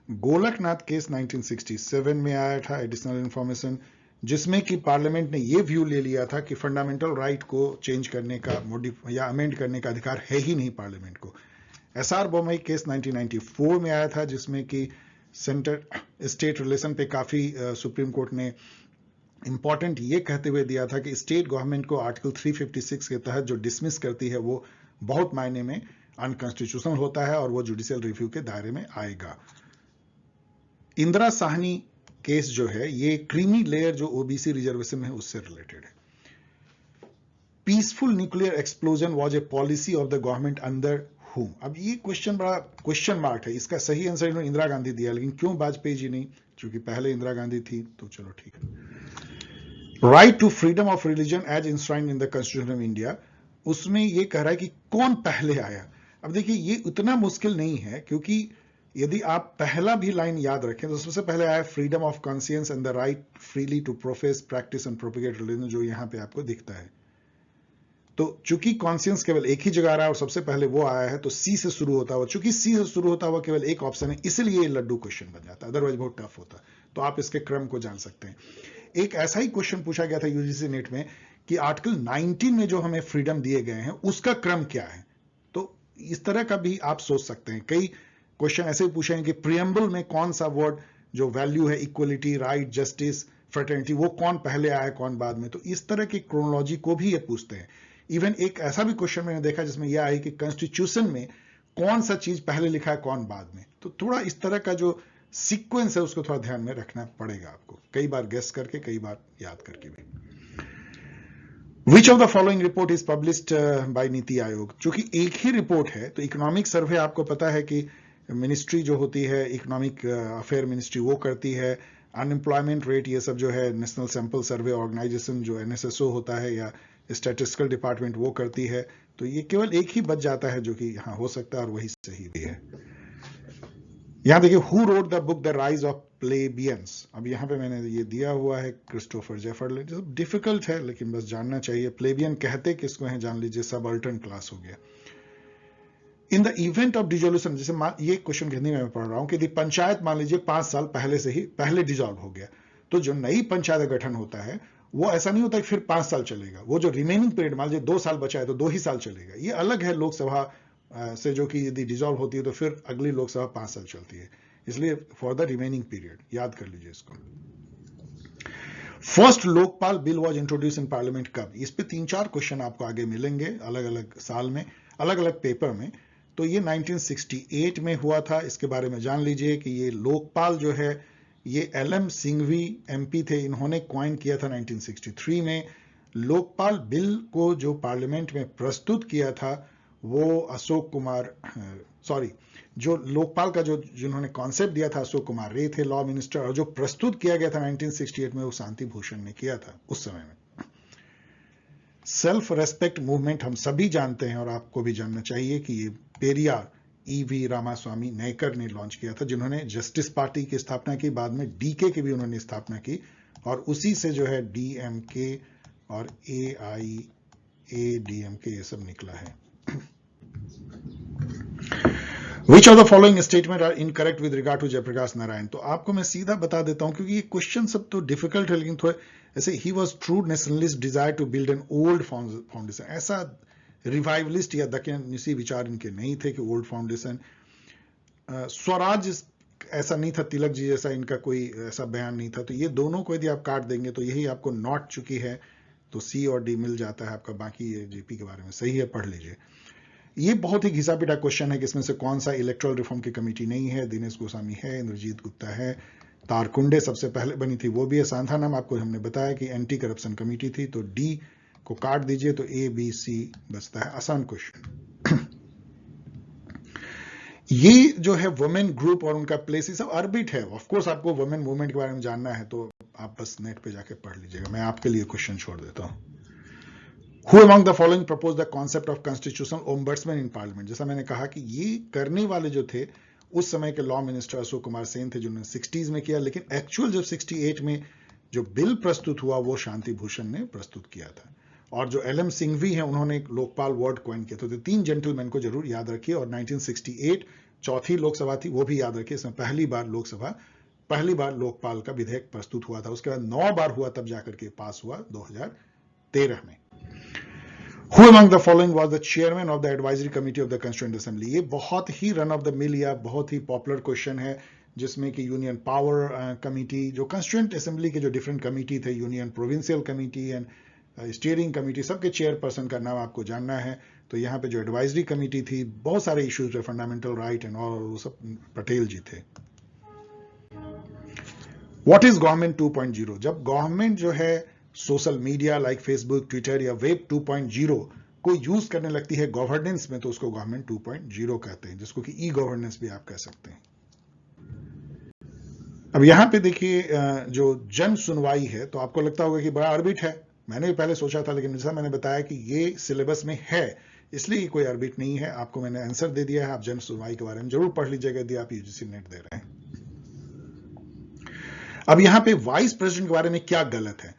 Golaknath case 1967 में आया था, एडिशनल इंफॉर्मेशन, जिसमें कि पार्लियामेंट ने ये व्यू ले लिया था कि फंडामेंटल राइट को चेंज करने का या अमेंड करने का अधिकार है ही नहीं पार्लियामेंट को। एसआर बोमई केस 1994 में आया था, जिसमें कि सेंटर स्टेट रिलेशन पे काफी सुप्रीम कोर्ट ने इंपॉर्टेंट ये कहते हुए दिया था कि स्टेट गवर्नमेंट को आर्टिकल 356 के तहत जो डिसमिस करती है वो बहुत मायने में अनकॉन्स्टिट्यूशनल होता है और वो जुडिशियल रिव्यू के दायरे में आएगा। इंदिरा साहनी केस जो है ये क्रीमी लेयर जो ओबीसी रिजर्वेशन है उससे रिलेटेड है। Peaceful nuclear explosion was a policy of the government under whom. अब ये क्वेश्चन बड़ा क्वेश्चन मार्क है। इसका सही आंसर इन्होंने इंदिरा गांधी दिया, लेकिन क्यों वाजपेयी जी नहीं, क्योंकि पहले इंदिरा गांधी थी, तो चलो ठीक है। Right to freedom of religion as enshrined in the constitution of India, उसमें ये कह रहा है कि कौन पहले आया। अब देखिए ये उतना मुश्किल नहीं है, क्योंकि यदि आप पहला भी लाइन याद रखें तो सबसे पहले आया freedom of conscience and the right freely to profess practice and propagate religion, जो यहां पे आपको दिखता है। तो चूंकि कॉन्शियंस केवल एक ही जगह रहा है और सबसे पहले वो आया है, तो सी से शुरू होता हुआ, चूंकि सी से शुरू होता हुआ केवल एक ऑप्शन है, इसलिए ये लड्डू क्वेश्चन बन जाता है, अदरवाइज बहुत टफ होता। तो आप इसके क्रम को जान सकते हैं। एक ऐसा ही क्वेश्चन पूछा गया था यूजीसी नेट में कि आर्टिकल 19 में जो हमें फ्रीडम दिए गए हैं उसका क्रम क्या है। तो इस तरह का भी आप सोच सकते हैं। कई क्वेश्चन ऐसे भी पूछे हैं कि प्रियम्बल में कौन सा वर्ड जो वैल्यू है, इक्वलिटी, राइट, जस्टिस, फ्रेटर्निटी, वो कौन पहले आया कौन बाद में। तो इस तरह की क्रोनोलॉजी को भी ये पूछते हैं। इवन एक ऐसा भी क्वेश्चन मैंने देखा जिसमें यह आई कि कॉन्स्टिट्यूशन में कौन सा चीज पहले लिखा है कौन बाद में। तो थोड़ा इस तरह का जो सीक्वेंस है उसको थोड़ा ध्यान में रखना पड़ेगा आपको, कई बार गेस करके, कई बार याद करके भी। विच of the following report is published by NITI Aayog. चूंकि एक ही रिपोर्ट है तो इकोनॉमिक सर्वे आपको पता है कि मिनिस्ट्री जो होती है, इकोनॉमिक अफेयर मिनिस्ट्री, वो करती है। अनएम्प्लॉयमेंट रेट ये सब जो है नेशनल सैंपल सर्वे ऑर्गेनाइजेशन जो एनएसएसओ होता है या स्टैटिस्टिकल डिपार्टमेंट वो करती है। तो ये केवल एक ही बच जाता है जो कि यहाँ हो सकता है और वही सही भी है। यहां देखिए, who wrote the book the rise of plebeians. अब यहाँ पे मैंने ये दिया हुआ है क्रिस्टोफर जेफरलिन। जो डिफिकल्ट है लेकिन बस जानना चाहिए। प्लेबियन कहते किसको हैं जान लीजिए, सबअल्टर्न क्लास हो गया। In the event of dissolution, जैसे ये क्वेश्चन हिंदी में पढ़ रहा हूं कि यदि पंचायत मान लीजिए 5 साल पहले से ही पहले डिजॉल्व हो गया, तो जो नई पंचायत का गठन होता है वो ऐसा नहीं होता कि फिर 5 साल चलेगा। वो जो रिमेनिंग पीरियड मान लीजिए 2 साल बचा है तो 2 ही साल चलेगा। ये अलग है लोकसभा से, जो कि यदि डिजॉल्व होती है तो फिर अगली लोकसभा 5 साल चलती है। इसलिए फॉर द रिमेनिंग पीरियड याद कर लीजिए इसको। First Lokpal bill was introduce in parliament कब? इस पे 3-4 क्वेश्चन आपको आगे मिलेंगे अलग अलग साल में, अलग अलग पेपर में। तो ये 1968 में हुआ था। इसके बारे में जान लीजिए कि ये लोकपाल जो है ये LM सिंघवी MP थे, इन्होंने क्वाइन किया था 1963 में। लोकपाल बिल को जो पार्लियामेंट में प्रस्तुत किया था वो अशोक कुमार, सॉरी, जो लोकपाल का जो जिन्होंने कॉन्सेप्ट दिया था अशोक कुमार रे थे, लॉ मिनिस्टर, और जो प्रस्तुत किया गया था 1968 में वो शांति भूषण ने किया था उस समय में। सेल्फ रेस्पेक्ट मूवमेंट हम सभी जानते हैं और आपको भी जानना चाहिए कि ये पेरियार EV रामास्वामी नायकर ने लॉन्च किया था, जिन्होंने जस्टिस पार्टी की स्थापना की, बाद में DK की भी उन्होंने स्थापना की, और उसी से जो है DMK और AIADMK ये सब निकला है। Which of the following statement are incorrect with regard to Jayaprakash Narayan? तो आपको मैं सीधा बता देता हूं क्योंकि ये क्वेश्चन सब तो डिफिकल्ट है, लेकिन थोड़े ऐसे, ही was true nationalist desire to build an old foundation. ऐसा रिवाइवलिस्ट या दक्षिणी विचार इनके नहीं थे कि ओल्ड फाउंडेशन। स्वराज ऐसा नहीं था, तिलक जी जैसा इनका कोई ऐसा बयान नहीं था। तो ये दोनों को यदि आप काट देंगे तो यही आपको नॉट चुकी है, तो C और D मिल जाता है आपका। बाकी ये JP के बारे में सही है, पढ़ लीजिए। ये बहुत ही घिसा पिटा क्वेश्चन है कि इसमें से कौन सा इलेक्ट्रल रिफॉर्म की कमेटी नहीं है। दिनेश गोस्वामी है, इंद्रजीत गुप्ता है, तारकुंडे सबसे पहले बनी थी वो भी है, सांथानाम आपको हमने बताया कि एंटी करप्शन कमेटी थी। तो D को काट दीजिए तो A B C बचता है। आसान क्वेश्चन। ये जो है वुमेन ग्रुप और उनका प्लेस, ये सब ऑर्बिट है। ऑफ कोर्स आपको वुमेन मूवमेंट के बारे में जानना है तो आप बस नेट पे जाके पढ़ लीजिएगा। मैं आपके लिए क्वेश्चन छोड़ देता हूं। Who among the following proposed the concept of constitutional ombudsman in parliament? जैसा मैंने कहा कि ये करने वाले जो थे उस समय के लॉ मिनिस्टर अशोक कुमार सेन थे, जिन्होंने 60s में किया, लेकिन एक्चुअल जब 68 में जो बिल प्रस्तुत हुआ वो शांति भूषण ने प्रस्तुत किया था। और जो LM सिंघवी हैं उन्होंने एक लोकपाल वर्ड क्वाइन किया। तो 3 जेंटलमैन को जरूर याद रखिए। और 1968 चौथी लोकसभा थी, वो भी याद रखिए। इसमें पहली बार लोकपाल का विधेयक प्रस्तुत हुआ था। उसके बाद 9 बार हुआ, तब जाकर के पास हुआ 2013 में। Who among the following was the chairman of the advisory committee of the Constituent Assembly? ये बहुत ही रन ऑफ द मिल या बहुत ही पॉपुलर क्वेश्चन है, जिसमें कि यूनियन पावर कमिटी, जो कंस्टिट्यूएंट असेंबली के जो डिफरेंट कमिटी थे, union provincial committee and steering committee, सबके चेयरपर्सन का नाम आपको जानना है। तो यहाँ पे जो एडवाइजरी कमिटी थी, बहुत सारे इश्यूज थे, फंडामेंटल राइट एंड ऑल, वो सब पटेल जी थे। What is government 2.0? जब गवर्नमेंट जो है social media like Facebook, Twitter या वेब 2.0 को यूज करने लगती है गवर्नेंस में, तो उसको गवर्नमेंट 2.0 कहते हैं, जिसको कि ई गवर्नेंस भी आप कह सकते हैं। अब यहां पे देखिए जो जन सुनवाई है, तो आपको लगता होगा कि बड़ा ऑर्बिट है। मैंने भी पहले सोचा था, लेकिन जैसा मैंने बताया कि ये सिलेबस में है, इसलिए कोई ऑर्बिट नहीं है। आपको मैंने आंसर दे दिया है। आप जन सुनवाई के बारे में जरूर पढ़ लीजिएगा यदि आप यूजीसी नेट दे रहे हैं। अब यहां पे वाइस प्रेसिडेंट के बारे में क्या गलत है,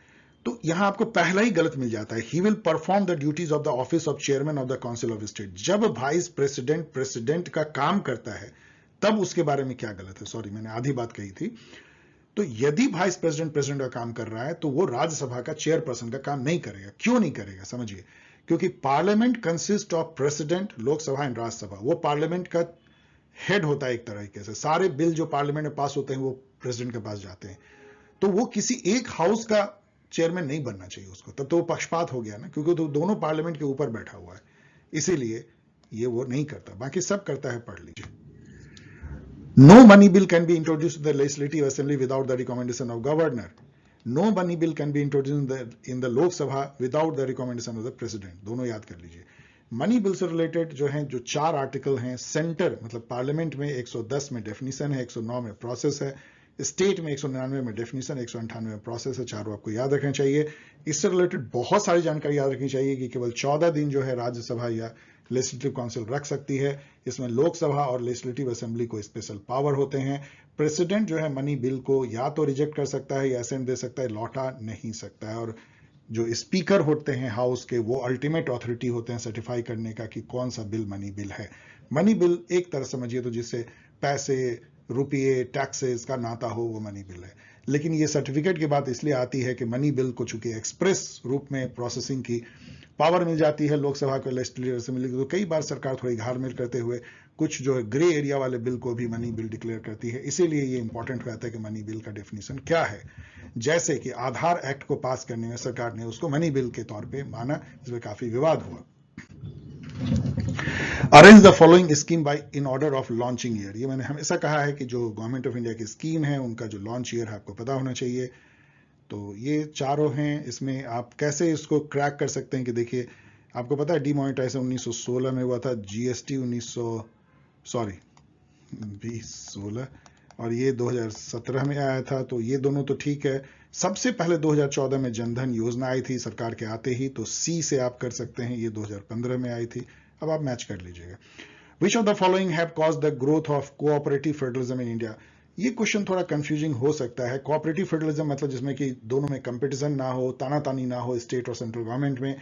तो यहां आपको पहला ही गलत मिल जाता है। He will perform the duties of the office of chairman of the council of state. जब वाइस प्रेसिडेंट का काम करता है तब उसके बारे में क्या गलत है? सॉरी, मैंने आधी बात कही थी। तो यदि वाइस प्रेसिडेंट का काम कर रहा है तो वो राज्यसभा का चेयरपर्सन का काम नहीं करेगा। क्यों नहीं करेगा? समझिए, क्योंकि parliament consist of president, Lok Sabha and Rajya Sabha. वो पार्लियामेंट का हेड होता है एक तरीके से। सारे बिल जो पार्लियामेंट में पास होते हैं वो प्रेसिडेंट के पास जाते हैं। तो वो किसी एक हाउस का चेयरमैन नहीं बनना चाहिए उसको, तब तो वो पक्षपात हो गया ना, क्योंकि तो दोनों पार्लियामेंट के ऊपर बैठा हुआ है। इसीलिए ये वो नहीं करता, बाकी सब करता है। पढ़ लीजिए। No money bill can be introduced in the legislative assembly without the recommendation of governor. No money bill can be introduced in the Lok Sabha without the recommendation of the president. दोनों याद कर लीजिए। मनी बिल से related जो है, जो 4 article हैं, centre मतलब पार्लियामेंट में 110 में डेफिनेशन है, 109 में प्रोसेस है, स्टेट में 199 में डेफिनेशन, 198 में प्रोसेस है, चारों आपको याद रखना चाहिए। इससे रिलेटेड बहुत सारी जानकारी याद रखनी चाहिए कि केवल 14 दिन जो है राज्यसभा या लेजिस्लेटिव काउंसिल रख सकती है। इसमें लोकसभा और लेजिस्लेटिव असेंबली को स्पेशल पावर होते हैं। प्रेसिडेंट जो है मनी बिल को या तो रिजेक्ट कर सकता है या असेंट दे सकता है, लौटा नहीं सकता है। और जो स्पीकर होते हैं हाउस के, वो अल्टीमेट ऑथोरिटी होते हैं सर्टिफाई करने का कि कौन सा बिल मनी बिल है। मनी बिल एक तरह समझिए तो जिससे पैसे, रुपये, टैक्सेस का नाता हो, वो मनी बिल है। लेकिन ये सर्टिफिकेट की बात इसलिए आती है कि मनी बिल को चूंकि एक्सप्रेस रूप में प्रोसेसिंग की पावर मिल जाती है लोकसभा को, लेजिस्लेटिव असेंबली को, तो कई बार सरकार थोड़ी घार-मेल करते हुए कुछ जो है ग्रे एरिया वाले बिल को भी मनी बिल डिक्लेयर करती है। इसीलिए ये इंपॉर्टेंट रहता है कि मनी बिल का डेफिनेशन क्या है। जैसे कि आधार एक्ट को पास करने में सरकार ने उसको मनी बिल के तौर पे माना, इसमें काफी विवाद हुआ। Arrange the following scheme bye in order of launching year. ये मैंने हमेशा कहा है कि जो गवर्नमेंट ऑफ इंडिया की स्कीम है उनका जो लॉन्च ईयर है आपको पता होना चाहिए। तो ये चारों हैं। इसमें आप कैसे इसको क्रैक कर सकते हैं कि देखिए, आपको पता है डिमोनेटाइजेशन 1916 में हुआ था, जीएसटी 2016 और ये 2017 में आया था। तो ये दोनों तो ठीक है। सबसे पहले 2014 में जनधन योजना आई थी सरकार के आते ही, तो सी से आप कर सकते हैं। ये 2015 में आई थी। अब आप मैच कर लीजिएगा। विच of the following have caused the growth of cooperative federalism in India. ये क्वेश्चन थोड़ा कंफ्यूजिंग हो सकता है। कोऑपरेटिव फेडरलिज्म मतलब जिसमें कि दोनों में कंपटीशन ना हो, तानातानी ना हो स्टेट और सेंट्रल गवर्नमेंट में।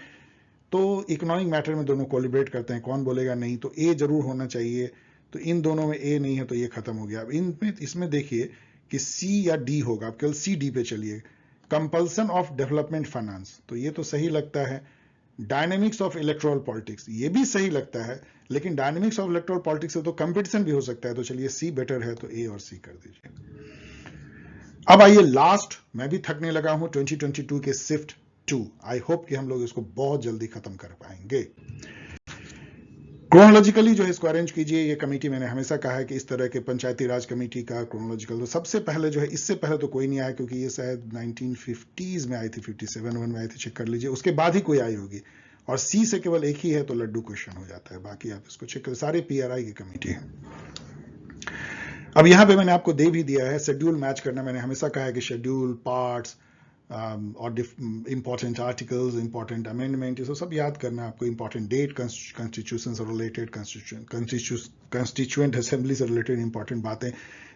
तो इकोनॉमिक मैटर में दोनों कोलिब्रेट करते हैं, कौन बोलेगा नहीं, तो ए जरूर होना चाहिए। तो इन दोनों में ए नहीं है तो ये खत्म हो गया। अब इनमें इसमें देखिए कि सी या डी होगा। आप केवल सी डी पे चलिए। कंपल्सन ऑफ डेवलपमेंट फाइनेंस, तो ये तो सही लगता है। डायनेमिक्स ऑफ इलेक्टोरल पॉलिटिक्स, ये भी सही लगता है, लेकिन डायनेमिक्स ऑफ इलेक्टोरल पॉलिटिक्स से तो कंपटीशन भी हो सकता है। तो चलिए सी बेटर है, तो ए और सी कर दीजिए। अब आइए लास्ट, मैं भी थकने लगा हूं, 2022 के शिफ्ट 2। आई होप कि हम लोग इसको बहुत जल्दी खत्म कर पाएंगे। क्रोनोलॉजिकली जो है इसको अरेंज कीजिए। ये कमेटी मैंने हमेशा कहा है कि इस तरह के पंचायती राज कमेटी का क्रोनोलॉजिकल, तो सबसे पहले जो है, इससे पहले तो कोई नहीं आया क्योंकि ये शायद 1950s में आई थी, 57 में आई थी, चेक कर लीजिए। उसके बाद ही कोई आई होगी। और सी से केवल एक ही है तो लड्डू क्वेश्चन हो जाता है। बाकी आप इसको चेक करें, सारे पीआरआई की कमेटी है। अब यहां पे मैंने आपको दे भी दिया है शेड्यूल मैच करना। मैंने हमेशा कहा है कि शेड्यूल, पार्ट्स और इंपॉर्टेंट आर्टिकल्स, इंपॉर्टेंट अमेंडमेंट, ये सब याद करना आपको। इंपॉर्टेंट डेट, कॉन्स्टिट्यूशन से रिलेटेड, कंस्टिट्यूएंट असेंबली से रिलेटेड इंपॉर्टेंट बातें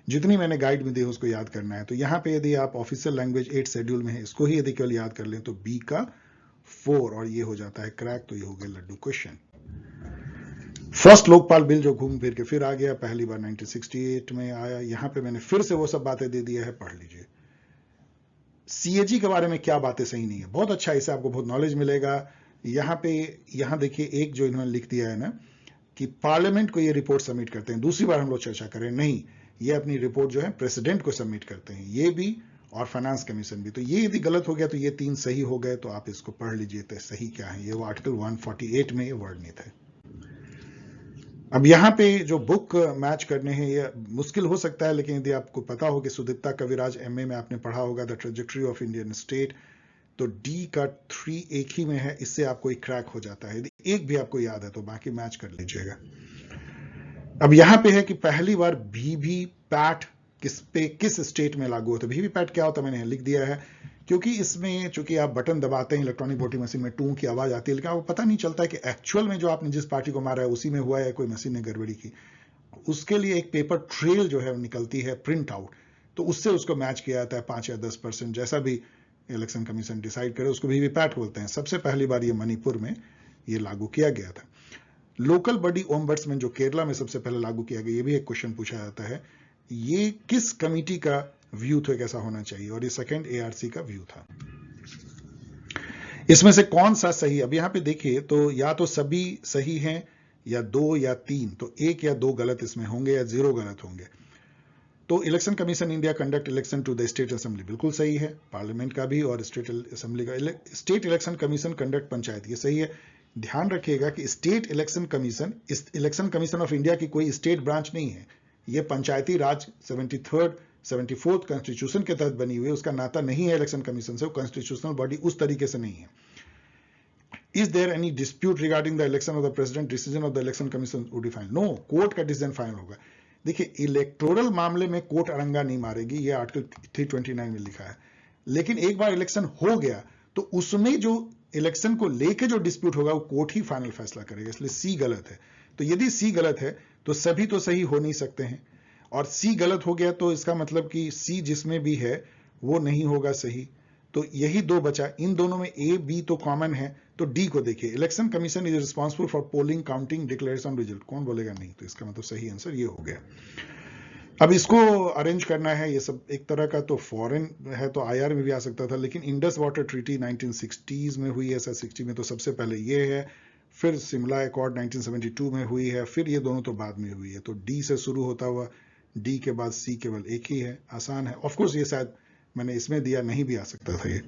जितनी मैंने गाइड में दी उसको याद करना है। तो यहाँ पे यदि आप ऑफिशियल लैंग्वेज 8 शेड्यूल में है, इसको ही यदि केवल याद कर लें तो बी का 4 और ये हो जाता है क्रैक। तो ये हो गया लड्डू क्वेश्चन। फर्स्ट लोकपाल बिल जो घूम फिर के फिर आ गया, पहली बार 1968 में आया। यहां पे मैंने फिर से वो सब बातें दे दिया है, पढ़ लीजिए। सीएजी के बारे में क्या बातें सही नहीं है, बहुत अच्छा, इससे आपको बहुत नॉलेज मिलेगा। यहाँ देखिए एक जो इन्होंने लिख दिया है ना कि पार्लियामेंट को ये रिपोर्ट सबमिट करते हैं। दूसरी बार हम लोग चर्चा करें, नहीं, ये अपनी रिपोर्ट जो है प्रेसिडेंट को सबमिट करते हैं, ये भी, और फाइनेंस कमीशन भी। तो ये यदि गलत हो गया तो ये 3 सही हो गए। तो आप इसको पढ़ लीजिए तो सही क्या है। ये वो आर्टिकल 148 में ये वर्णित है। अब यहाँ पे जो बुक मैच करने हैं ये मुश्किल हो सकता है, लेकिन यदि आपको पता हो कि सुदीप्ता कविराज एमए में आपने पढ़ा होगा the trajectory of Indian state, तो डी का 3 एक ही में है, इससे आपको एक क्रैक हो जाता है। यदि एक भी आपको याद है तो बाकी मैच कर लीजिएगा। अब यहाँ पे है कि पहली बार वीवीपैट किस स्टेट में लागू होता है। वीवीपैट क्या होता है मैंने लिख दिया है, क्योंकि इसमें चूंकि आप बटन दबाते हैं इलेक्ट्रॉनिक वोटिंग मशीन में, टू की आवाज आती है, लेकिन आपको पता नहीं चलता है कि एक्चुअल में जो आपने जिस पार्टी को मारा है उसी में हुआ है, कोई मशीन ने गड़बड़ी की। उसके लिए एक पेपर ट्रेल जो है निकलती है, प्रिंट आउट, तो उससे उसको मैच किया जाता है 5 या 10%, जैसा भी इलेक्शन कमीशन डिसाइड करे, उसको वीवीपैट बोलते हैं। सबसे पहली बार ये मणिपुर में ये लागू किया गया था। लोकल बॉडी ओम्बड्समैन जो केरला में सबसे पहले लागू किया गया, ये भी एक क्वेश्चन पूछा जाता है, ये किस कमिटी का व्यू था, कैसा होना चाहिए, और ये सेकंड एआरसी का व्यू था। इसमें से कौन सा सही, अब यहां पे देखिए तो या तो सभी सही हैं या 2 या 3, तो 1 या 2 गलत इसमें होंगे या 0 गलत होंगे। तो election commission India conduct election to the state assembly बिल्कुल सही है, पार्लियामेंट का भी और स्टेट असेंबली का। State election commission conduct panchayat, ये सही है। ध्यान रखिएगा कि state election commission of India की कोई स्टेट ब्रांच नहीं है, ये पंचायती राज 74th कॉन्स्टिट्यूशन के तहत बनी हुई है, उसका नाता नहीं है इलेक्शन कमीशन से, वो कॉन्स्टिट्यूशनल बॉडी उस तरीके से नहीं है। Is there any dispute regarding the election of the president, decision of the election commission would be final. No, court का डिसीजन फाइनल होगा। देखिए इलेक्टोरल मामले में कोर्ट अड़ंगा नहीं मारेगी, ये आर्टिकल 329 में लिखा है, लेकिन एक बार इलेक्शन हो गया तो उसमें जो इलेक्शन को लेके जो डिस्प्यूट होगा वो कोर्ट ही फाइनल फैसला करेगा, इसलिए सी गलत है। तो यदि सी गलत है तो सभी तो सही हो नहीं सकते हैं, और सी गलत हो गया तो इसका मतलब कि सी जिसमें भी है वो नहीं होगा सही। तो यही दो बचा, इन दोनों में ए बी तो कॉमन है, तो डी को देखिए, election commission is responsible for polling counting declaration result, कौन बोलेगा नहीं, तो इसका मतलब सही आंसर ये हो गया। अब इसको अरेंज करना है, ये सब एक तरह का तो फॉरेन है तो आईआर में भी आ सकता था, लेकिन इंडस वाटर ट्रीटी 1960s में हुई है, 60 में तो सबसे पहले ये है, फिर शिमला अकॉर्ड 1972 में हुई है, फिर ये दोनों तो बाद में हुई है। तो डी से शुरू होता हुआ डी के बाद सी केवल एक ही है, आसान है। ऑफकोर्स ये शायद मैंने इसमें दिया नहीं भी आ सकता था ये।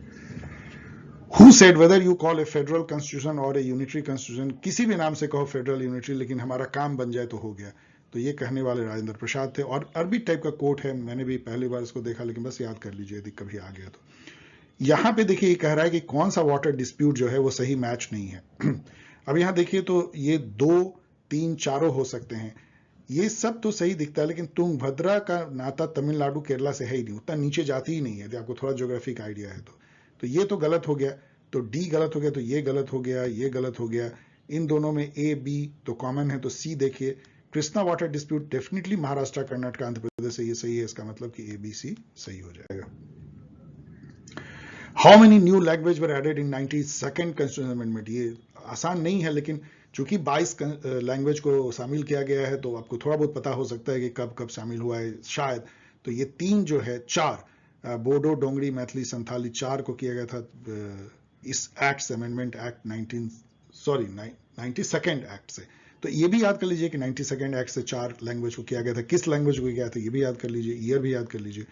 Who said whether you call a federal constitution or a unitary constitution, किसी भी नाम से कहो फेडरल यूनिटरी, लेकिन हमारा काम बन जाए तो हो गया। तो ये कहने वाले राजेंद्र प्रसाद थे, और अरबी टाइप का कोट है, मैंने भी पहली बार इसको देखा, लेकिन बस याद कर लीजिए यदि कभी आ गया तो। यहां पे देखिए ये कह रहा है कि कौन सा वाटर डिस्प्यूट जो है वो सही मैच नहीं है। अब यहां देखिए तो ये 2, 3, चारों हो सकते हैं, ये सब तो सही दिखता है, लेकिन तुंगभद्रा का नाता तमिलनाडु केरला से है ही नहीं, उतना नीचे जाती ही नहीं है, यदि आपको थोड़ा ज्योग्राफी का आइडिया है तो ये तो गलत हो गया, तो डी गलत हो गया, तो ये गलत हो गया, ये गलत हो गया। इन दोनों में ए बी तो कॉमन है, तो सी देखिए, Krishna water dispute definitely Maharashtra, Karnataka, Andhra Pradesh से ये सही है, इसका मतलब कि ए बी सी सही हो जाएगा। How many new language were added in 92nd constitution amendment, ये आसान नहीं है, लेकिन चूंकि 22 लैंग्वेज को शामिल किया गया है, तो आपको थोड़ा बहुत पता हो सकता है कि कब कब शामिल हुआ है शायद। तो ये 3 जो है 4, बोडो, डोंगरी, मैथिली, संथाली, 4 को किया गया था इस act amendment act 92nd act से। तो ये भी याद कर लीजिए कि 92nd एक्ट से 4 लैंग्वेज को किया गया था, किस लैंग्वेज को किया था ये भी याद कर लीजिए, ईयर भी याद कर लीजिए।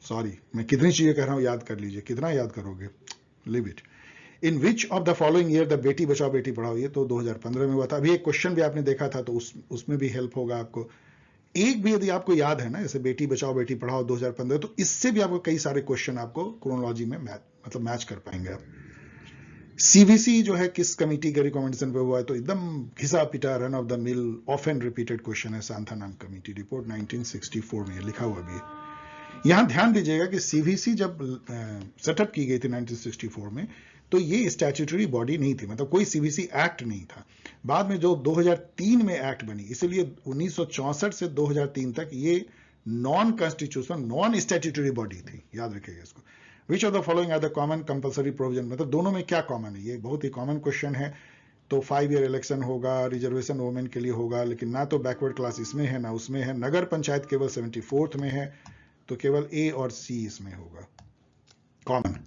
सॉरी, मैं कितनी चीजें कह रहा हूं, याद कर लीजिए, कितना याद करोगे, live it. In which of the following year the Beti Bachao Beti Padhao, ये तो 2015 में हुआ था। अभी एक क्वेश्चन भी आपने देखा था, तो उसमें भी हेल्प होगा आपको। एक भी यदि आपको याद है ना, जैसे बेटी बचाओ बेटी पढ़ाओ 2015, तो इससे भी आपको कई सारे क्वेश्चन आपको क्रोनोलॉजी में मैच कर पाएंगे आप। सीवीसी जो है किस कमिटी के रिकमेंडेशन पे हुआ है, तो एकदम घिसा पिटा run of the mill often repeated question है, सांथानाम कमिटी रिपोर्ट 1964 में लिखा हुआ भी है। यहां ध्यान दीजिएगा कि सीवीसी जब सेटअप की गई थी 1964 में, तो ये स्टैट्यूटरी बॉडी नहीं थी, मतलब कोई सीवीसी एक्ट नहीं था। बाद में जो 2003 में एक्ट बनी, इसलिए 1964 से 2003 तक ये non constitutional, non statutory body थी, याद रखिएगा इसको। Which of the following are the common compulsory provision, मतलब दोनों में क्या कॉमन है, ये बहुत ही कॉमन क्वेश्चन है। तो 5 ईयर इलेक्शन होगा, रिजर्वेशन वोमेन के लिए होगा, लेकिन ना तो बैकवर्ड क्लास इसमें है ना उसमें है, नगर पंचायत केवल 74th में है, तो केवल ए और सी इसमें होगा common.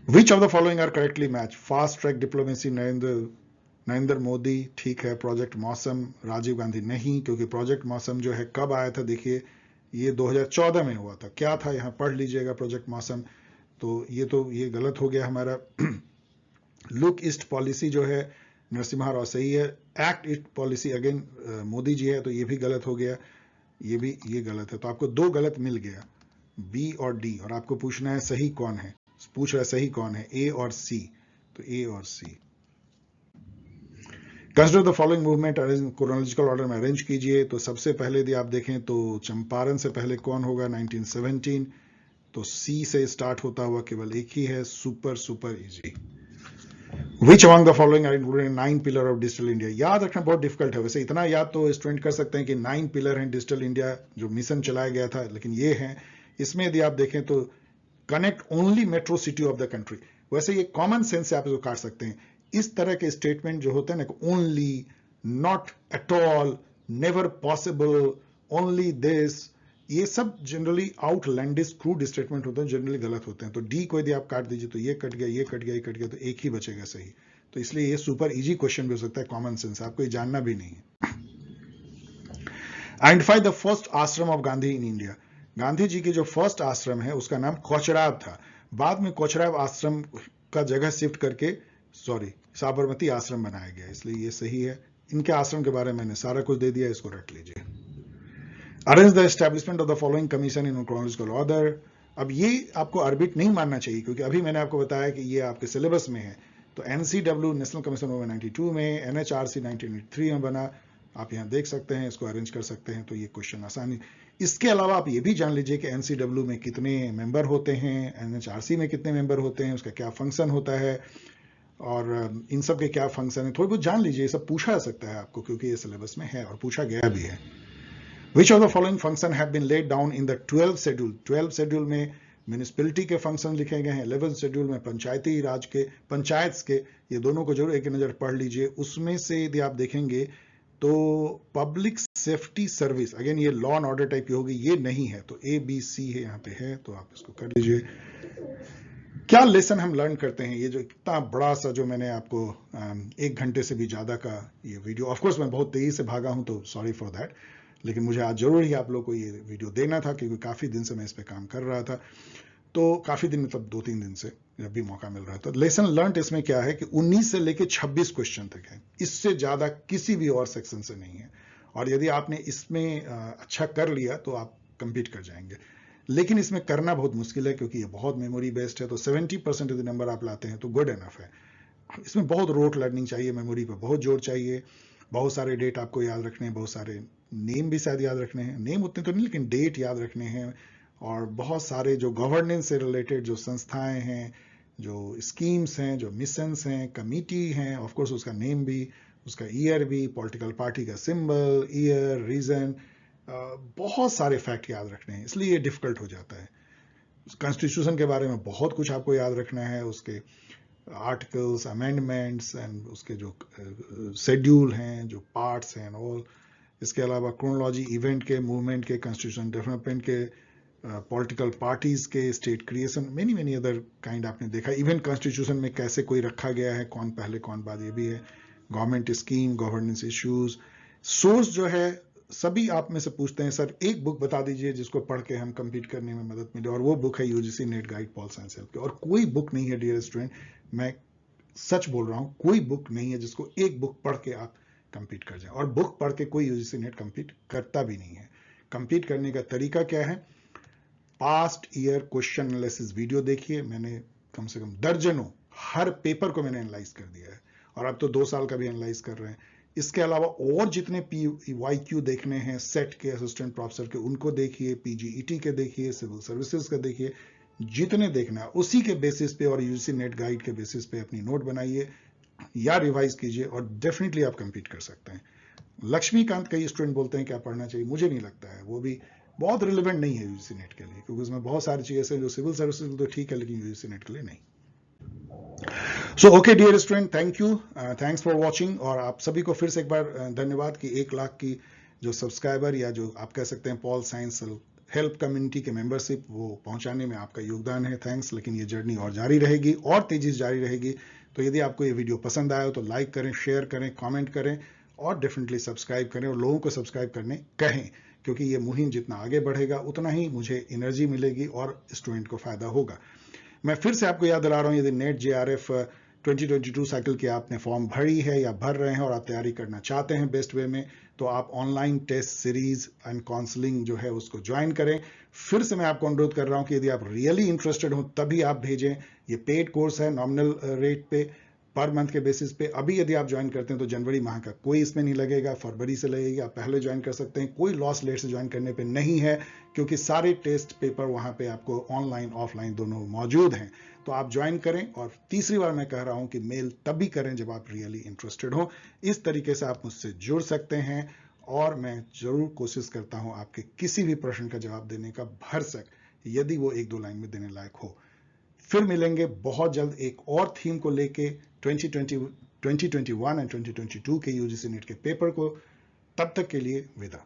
Which of the following are correctly match, fast track diplomacy Narendra Modi, ठीक है। प्रोजेक्ट मौसम राजीव गांधी, नहीं, क्योंकि प्रोजेक्ट मौसम जो है कब आया था, देखिए ये 2014 में हुआ था, क्या था यहां पढ़ लीजिएगा प्रोजेक्ट मौसम। तो ये गलत हो गया हमारा। लुक ईस्ट पॉलिसी जो है नरसिम्हा राव सही है, act east policy again Modi ji है, तो ये भी गलत हो गया, ये गलत है। तो आपको 2 गलत मिल गया, बी और डी, और आपको पूछना है सही कौन है, पूछ रहा है सही कौन है, ए और सी, तो ए और C. Consider the following movement chronological order में अरेंज कीजिए। तो सबसे पहले यदि आप देखें तो चंपारण से पहले कौन होगा, 1917, तो सी से स्टार्ट होता हुआ केवल एक ही है, super easy. Which among the following are included in 9 pillar of digital India, याद रखना बहुत डिफिकल्ट है, वैसे इतना याद तो स्टूडेंट कर सकते हैं कि 9 पिलर हैं डिजिटल इंडिया जो मिशन चलाया गया था, लेकिन ये है, इसमें यदि आप देखें तो connect only metro city of the country, वैसे ये कॉमन सेंस से आप इसको काट सकते हैं। इस तरह के स्टेटमेंट जो होते हैं ना, only, not at all, never possible, only this, ये सब जनरली आउटलैंडिश क्रूड स्टेटमेंट होते हैं, जनरली गलत होते हैं। तो डी को यदि आप काट दीजिए तो ये कट गया, ये कट गया, ये कट गया, तो एक ही बचेगा सही। तो इसलिए ये सुपर इजी क्वेश्चन भी हो सकता है, कॉमन सेंस, आपको ये जानना भी नहीं है। Identify the first ashram of Gandhi in India, Gandhi ji की जो फर्स्ट आश्रम है उसका नाम कोचराब था, बाद में कोचराब आश्रम का जगह शिफ्ट करके साबरमती आश्रम बनाया गया, इसलिए ये सही है। इनके आश्रम के बारे में मैंने सारा कुछ दे दिया, इसको रख लीजिए। Arrange the establishment of the following commission in chronological order, अब ये आपको अर्बिट नहीं मानना चाहिए, क्योंकि अभी मैंने आपको बताया कि ये आपके सिलेबस में है। तो एनसीडब्ल्यू नेशनल कमीशन 92 में, एनएचआरसी 1983 में बना, आप यहाँ देख सकते हैं, इसको अरेंज कर सकते हैं, तो ये क्वेश्चन आसानी। इसके अलावा आप ये भी जान लीजिए कि एनसीडब्ल्यू में कितने मेंबर होते हैं, एनएचआरसी में कितने मेंबर होते हैं, उसका क्या फंक्शन होता है, और इन सब के क्या फंक्शन है, थोड़ी बहुत जान लीजिए। ये सब पूछा जा सकता है आपको, क्योंकि ये सिलेबस में है और पूछा गया भी है। Which of the following function have been laid down in the 12th schedule? 12th schedule में म्यूनिसिपैलिटी के फंक्शन लिखे गए हैं, 11th शेड्यूल में पंचायती राज के, पंचायत के, ये दोनों को जरूर एक नजर पढ़ लीजिए। उसमें से यदि आप देखेंगे तो पब्लिक सेफ्टी सर्विस, अगेन ये लॉ एंड ऑर्डर टाइप की होगी, ये नहीं है, तो ABC है यहाँ पे है, तो आप इसको कर लीजिए। क्या लेसन हम लर्न करते हैं, ये जो इतना बड़ा सा जो मैंने आपको 1 घंटे से भी ज्यादा का ये वीडियो, ऑफकोर्स मैं बहुत तेजी से भागा हूं, तो सॉरी फॉर दैट, लेकिन मुझे आज जरूर ही आप लोग को ये वीडियो देना था, क्योंकि काफी दिन से मैं इस पे काम कर रहा था, तो काफी दिन मतलब 2-3 दिन से जब भी मौका मिल रहा था। लेसन लर्न इसमें क्या है कि 19 से लेके 26 क्वेश्चन तक है, इससे ज्यादा किसी भी और सेक्शन से नहीं है, और यदि आपने इसमें अच्छा कर लिया तो आप कंप्लीट कर जाएंगे, लेकिन इसमें करना बहुत मुश्किल है, क्योंकि ये बहुत मेमोरी बेस्ड है। तो 70% यदि नंबर आप लाते हैं तो गुड एनफ है। इसमें बहुत रोट लर्निंग चाहिए, मेमोरी पे बहुत जोर चाहिए, बहुत सारे डेट आपको याद रखने हैं, बहुत सारे नेम भी शायद याद रखने हैं, नेम उतने तो नहीं लेकिन डेट याद रखने हैं, और बहुत सारे जो गवर्नेंस से रिलेटेड जो संस्थाएं हैं, जो स्कीम्स हैं, जो मिशंस हैं, कमिटी हैं, ऑफकोर्स उसका नेम भी, उसका ईयर भी, पॉलिटिकल पार्टी का सिंबल, ईयर, रीजन, बहुत सारे फैक्ट याद रखने हैं, इसलिए ये डिफिकल्ट हो जाता है। कॉन्स्टिट्यूशन के बारे में बहुत कुछ आपको याद रखना है, उसके आर्टिकल्स, अमेंडमेंट्स एंड उसके जो शेड्यूल हैं, जो पार्ट्स हैं ऑल। इसके अलावा क्रोनोलॉजी, इवेंट के, मूवमेंट के, कॉन्स्टिट्यूशन डेवलपमेंट के, पॉलिटिकल पार्टीज के, state creation, many many other kind आपने देखा। इवन कॉन्स्टिट्यूशन में कैसे कोई रखा गया है, कौन पहले कौन बाद, ये भी है। Government scheme, governance issues, source जो है सभी आप में से पूछते हैं, सर एक बुक बता दीजिए जिसको पढ़ के हम कंप्लीट करने में मदद मिले, और वो बुक है UGC net guide pol science help के। और कोई बुक नहीं है डियर स्टूडेंट, मैं सच बोल रहा हूं, कोई बुक नहीं है जिसको एक बुक पढ़ के आप कंप्लीट कर जाए, और बुक पढ़ के कोई यूजीसी नेट कंप्लीट करता भी नहीं है। कंप्लीट करने का तरीका क्या है, past year question analysis video देखिए, मैंने कम से कम दर्जनों, हर पेपर को मैंने एनालाइज कर दिया है, और अब तो 2 साल का भी एनालाइज कर रहे हैं। इसके अलावा और जितने PYQ देखने हैं, सेट के, असिस्टेंट प्रोफेसर के, उनको देखिए, PGET के देखिए, सिविल सर्विसेज का देखिए, जितने देखना है उसी के बेसिस पे और यूजीसी नेट गाइड के बेसिस पे अपनी नोट बनाइए या रिवाइज कीजिए, और डेफिनेटली आप कंप्लीट कर सकते हैं। लक्ष्मीकांत कई स्टूडेंट बोलते हैं क्या पढ़ना चाहिए, मुझे नहीं लगता है, वो भी बहुत रिलेवेंट नहीं है यूजीसी नेट के लिए, क्योंकि उसमें बहुत सारी चीजें जो सिविल सर्विसेज तो ठीक है, लेकिन यूजीसी नेट के लिए नहीं। So okay dear student, thank you, thanks for watching. और आप सभी को फिर से एक बार धन्यवाद कि 1 लाख की जो सब्सक्राइबर, या जो आप कह सकते हैं पॉल साइंस हेल्प कम्युनिटी के मेंबरशिप, वो पहुंचाने में आपका योगदान है, थैंक्स। लेकिन ये जर्नी और जारी रहेगी, और तेजी से जारी रहेगी। तो यदि आपको ये वीडियो पसंद आया हो तो लाइक करें, शेयर करें, कमेंट करें, और डेफिनेटली सब्सक्राइब करें, और लोगों को सब्सक्राइब करने कहें, क्योंकि ये मुहिम जितना आगे बढ़ेगा उतना ही मुझे एनर्जी मिलेगी और स्टूडेंट को फायदा होगा। मैं फिर से आपको याद दिला रहा हूं, यदि नेट JRF 2022 साइकिल की आपने फॉर्म भरी है या भर रहे हैं, और आप तैयारी करना चाहते हैं बेस्ट वे में, तो आप online test series and counselling जो है उसको ज्वाइन करें। फिर से मैं आपको अनुरोध कर रहा हूं कि यदि आप रियली इंटरेस्टेड हो तभी आप भेजें। ये पेड कोर्स है, नॉमिनल रेट पे, पर मंथ के बेसिस पे। अभी यदि आप ज्वाइन करते हैं तो जनवरी माह का कोई इसमें नहीं लगेगा, फरवरी से लगेगा, आप पहले ज्वाइन कर सकते हैं, कोई लॉस लेट से ज्वाइन करने पे नहीं है, क्योंकि सारे टेस्ट पेपर वहां पे आपको ऑनलाइन ऑफलाइन दोनों मौजूद हैं। तो आप ज्वाइन करें, और तीसरी बार मैं कह रहा हूं कि मेल तभी करें जब आप रियली इंटरेस्टेड हो। इस तरीके से आप मुझसे जुड़ सकते हैं, और मैं जरूर कोशिश करता हूं आपके किसी भी प्रश्न का जवाब देने का, भरसक यदि वो 1-2 लाइन में देने लायक हो। फिर मिलेंगे बहुत जल्द एक और थीम को लेके, 2021 एंड 2022 के यूजीसी नेट के पेपर को। तब तक के लिए विदा।